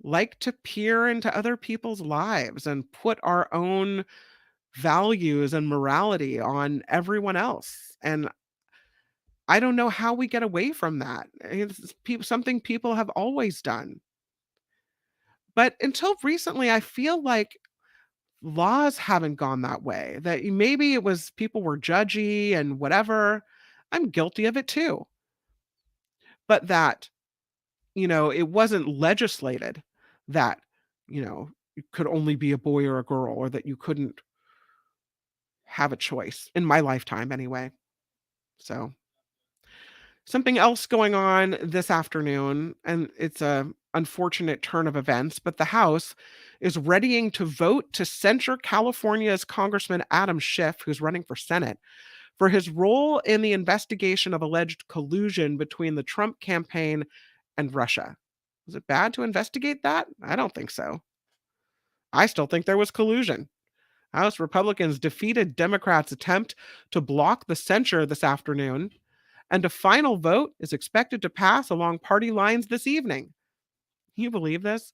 like to peer into other people's lives and put our own values and morality on everyone else. And I don't know how we get away from that. It's something people have always done. But until recently, I feel like laws haven't gone that way. That maybe it was people were judgy and whatever. I'm guilty of it too. But that, it wasn't legislated that, you could only be a boy or a girl, or that you couldn't have a choice in my lifetime anyway. So something else going on this afternoon, and it's a unfortunate turn of events, but the House is readying to vote to censure California's Congressman Adam Schiff, who's running for Senate, for his role in the investigation of alleged collusion between the Trump campaign and Russia. Was it bad to investigate that? I don't think so. I still think there was collusion. House Republicans defeated Democrats' attempt to block the censure this afternoon, and a final vote is expected to pass along party lines this evening. Can you believe this?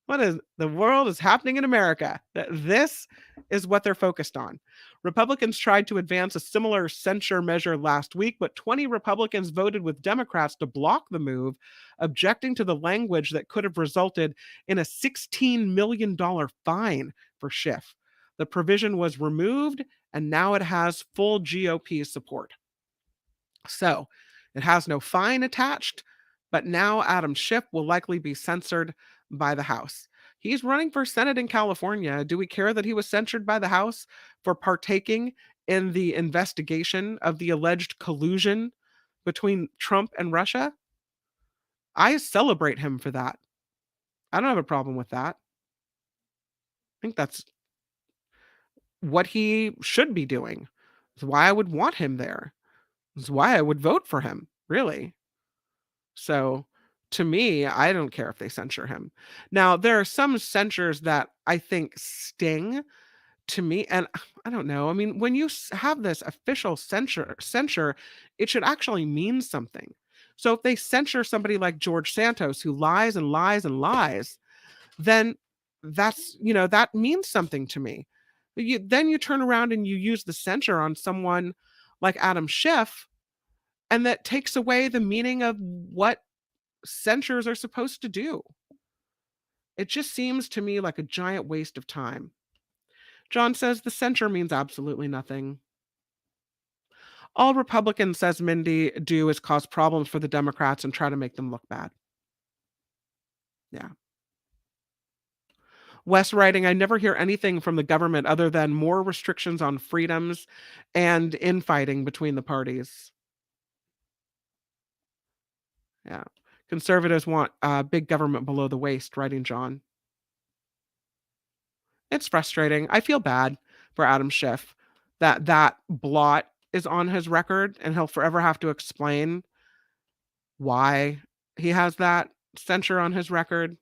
What is the world is happening in America? This is what they're focused on. Republicans tried to advance a similar censure measure last week, but 20 Republicans voted with Democrats to block the move, objecting to the language that could have resulted in a $16 million fine for Schiff. The provision was removed, and now it has full GOP support. So it has no fine attached, but now Adam Schiff will likely be censored by the House. He's running for Senate in California. Do we care that he was censured by the House for partaking in the investigation of the alleged collusion between Trump and Russia? I celebrate him for that. I don't have a problem with that. I think that's what he should be doing. It's why I would want him there. It's why I would vote for him, really. So to me, I don't care if they censure him. Now, there are some censures that I think sting to me, and I don't know. I mean, when you have this official censure, it should actually mean something. So if they censure somebody like George Santos, who lies and lies and lies, then that's, that means something to me. Then you turn around and you use the censure on someone like Adam Schiff, and that takes away the meaning of what censures are supposed to do. It just seems to me like a giant waste of time. John says the censure means absolutely nothing. All Republicans, says Mindy, do is cause problems for the Democrats and try to make them look bad. Yeah. Wes writing, I never hear anything from the government other than more restrictions on freedoms and infighting between the parties. Yeah. Conservatives want big government below the waist, writing John. It's frustrating. I feel bad for Adam Schiff that blot is on his record, and he'll forever have to explain why he has that censure on his record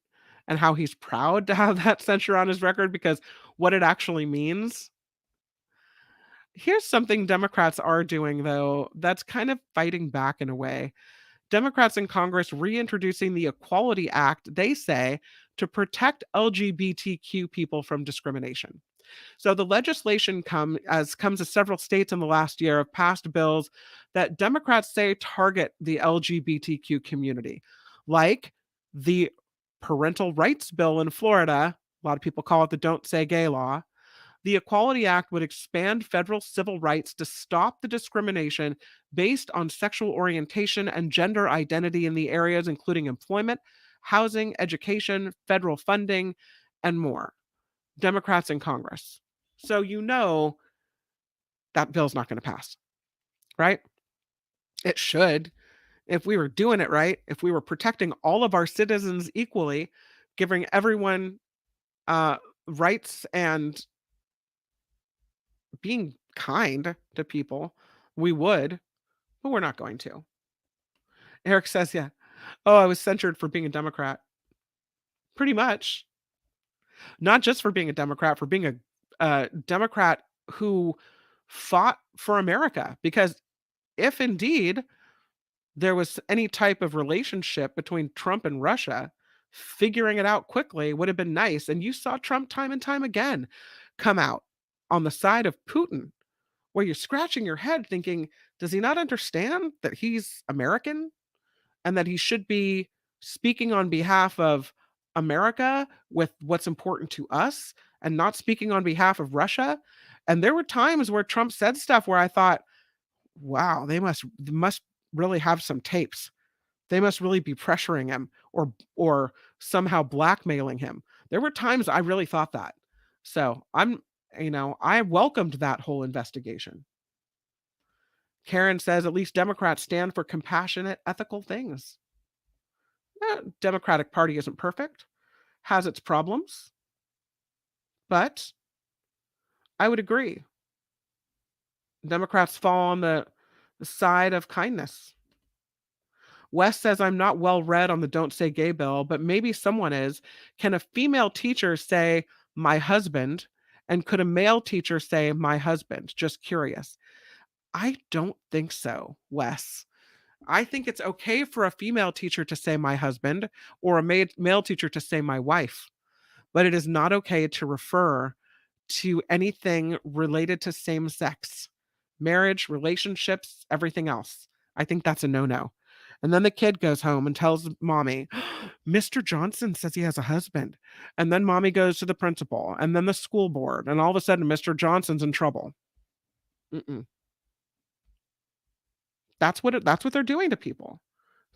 and how he's proud to have that censure on his record, because what it actually means. Here's something Democrats are doing, though, that's kind of fighting back in a way. Democrats in Congress reintroducing the Equality Act, they say, to protect LGBTQ people from discrimination. So the legislation comes as several states in the last year have passed bills that Democrats say target the LGBTQ community, like the parental rights bill in Florida. A lot of people call it the Don't Say Gay law. The Equality Act would expand federal civil rights to stop the discrimination based on sexual orientation and gender identity in the areas including employment, housing, education, federal funding, and more. Democrats in Congress. So you know that bill's not going to pass, right? It should. If we were doing it right, if we were protecting all of our citizens equally, giving everyone rights and being kind to people, we would, but we're not going to. Eric says, yeah. Oh, I was censured for being a Democrat. Pretty much. Not just for being a Democrat, for being a Democrat who fought for America. Because if indeed there was any type of relationship between Trump and Russia, figuring it out quickly would have been nice. And you saw Trump time and time again come out on the side of Putin, where you're scratching your head thinking, does he not understand that he's American and that he should be speaking on behalf of America with what's important to us and not speaking on behalf of Russia? And there were times where Trump said stuff where I thought, wow, they must really have some tapes. They must really be pressuring him or somehow blackmailing him. There were times I really thought that. So I welcomed that whole investigation. Karen says at least Democrats stand for compassionate, ethical things. Democratic Party isn't perfect, has its problems, but I would agree. Democrats fall on the side of kindness. Wes says, I'm not well read on the Don't Say Gay bill, but maybe someone is. Can a female teacher say, my husband? And could a male teacher say, my husband? Just curious. I don't think so, Wes. I think it's okay for a female teacher to say my husband or a male teacher to say my wife, but it is not okay to refer to anything related to same sex, marriage, relationships, everything else. I think that's a no-no. And then the kid goes home and tells mommy, Mr. Johnson says he has a husband. And then mommy goes to the principal and then the school board. And all of a sudden, Mr. Johnson's in trouble. That's what they're doing to people.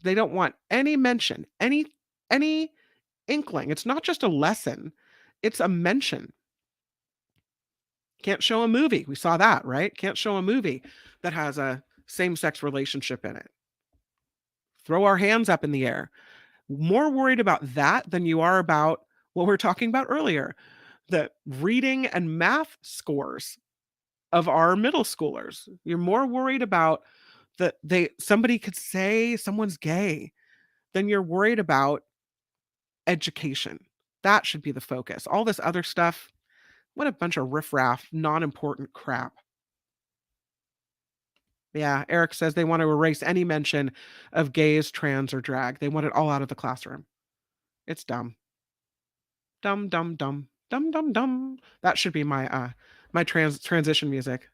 They don't want any mention, any inkling. It's not just a lesson. It's a mention. Can't show a movie. We saw that, right? Can't show a movie that has a same-sex relationship in it. Throw our hands up in the air. More worried about that than you are about what we were talking about earlier, the reading and math scores of our middle schoolers. You're more worried about that somebody could say someone's gay than you're worried about education. That should be the focus. All this other stuff, what a bunch of riffraff, non-important crap. Yeah, Eric says they want to erase any mention of gays, trans, or drag. They want it all out of the classroom. It's dumb. Dumb, dumb, dumb. Dumb, dumb, dumb. That should be my my transition music.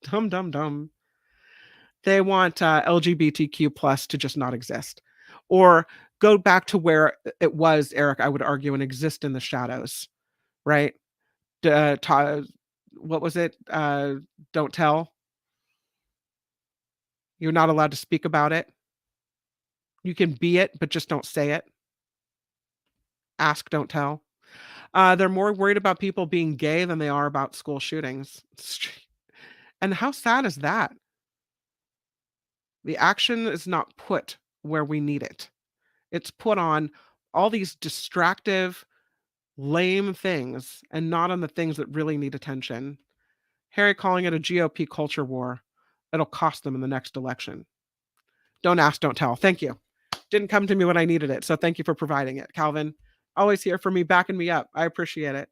Dumb, dumb, dumb. They want LGBTQ plus to just not exist. Or go back to where it was, Eric, I would argue, and exist in the shadows. Right? What was it? Don't tell. You're not allowed to speak about it. You can be it, but just don't say it. Ask, don't tell. They're more worried about people being gay than they are about school shootings. And how sad is that? The action is not put where we need it. It's put on all these distractive, lame things and not on the things that really need attention. Harry calling it a GOP culture war. It'll cost them in the next election. Don't ask, don't tell. Thank you. Didn't come to me when I needed it, so thank you for providing it. Calvin, always here for me, backing me up. I appreciate it.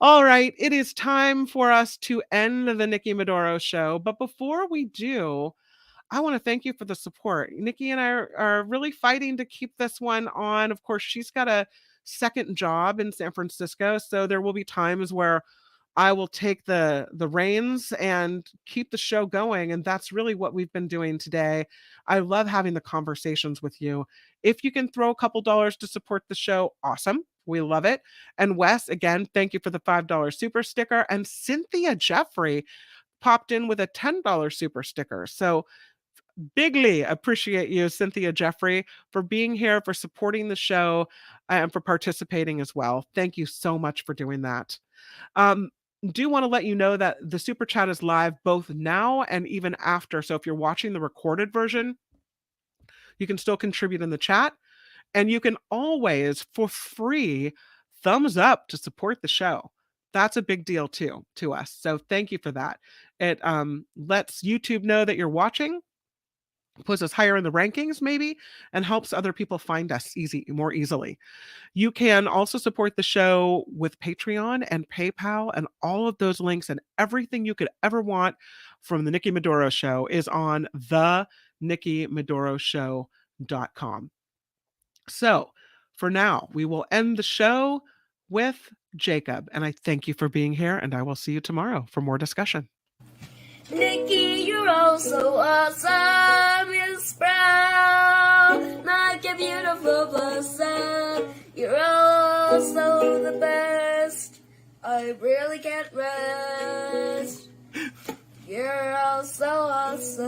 All right, it is time for us to end the Nikki Maduro show. But before we do, I want to thank you for the support. Nikki and I are really fighting to keep this one on. Of course, she's got a second job in San Francisco, so there will be times where I will take the reins and keep the show going. And that's really what we've been doing today. I love having the conversations with you. If you can throw a couple dollars to support the show, awesome. We love it. And Wes, again, thank you for the $5 super sticker. And Cynthia Jeffrey popped in with a $10 super sticker. So bigly appreciate you, Cynthia Jeffrey, for being here, for supporting the show, and for participating as well. Thank you so much for doing that. Do want to let you know that the super chat is live both now and even after. So if you're watching the recorded version, you can still contribute in the chat. And you can always, for free, thumbs up to support the show. That's a big deal too to us. So thank you for that. It lets YouTube know that you're watching, puts us higher in the rankings maybe, and helps other people find us more easily. You can also support the show with Patreon and PayPal, and all of those links and everything you could ever want from the Nikki Maduro Show is on thenikkimaduroshow.com. So for now, we will end the show with Jacob, and I thank you for being here, and I will see you tomorrow for more discussion. Nikki, you're all so awesome. You're proud, like a beautiful blossom. You're also the best. I really can't rest. You're all so awesome.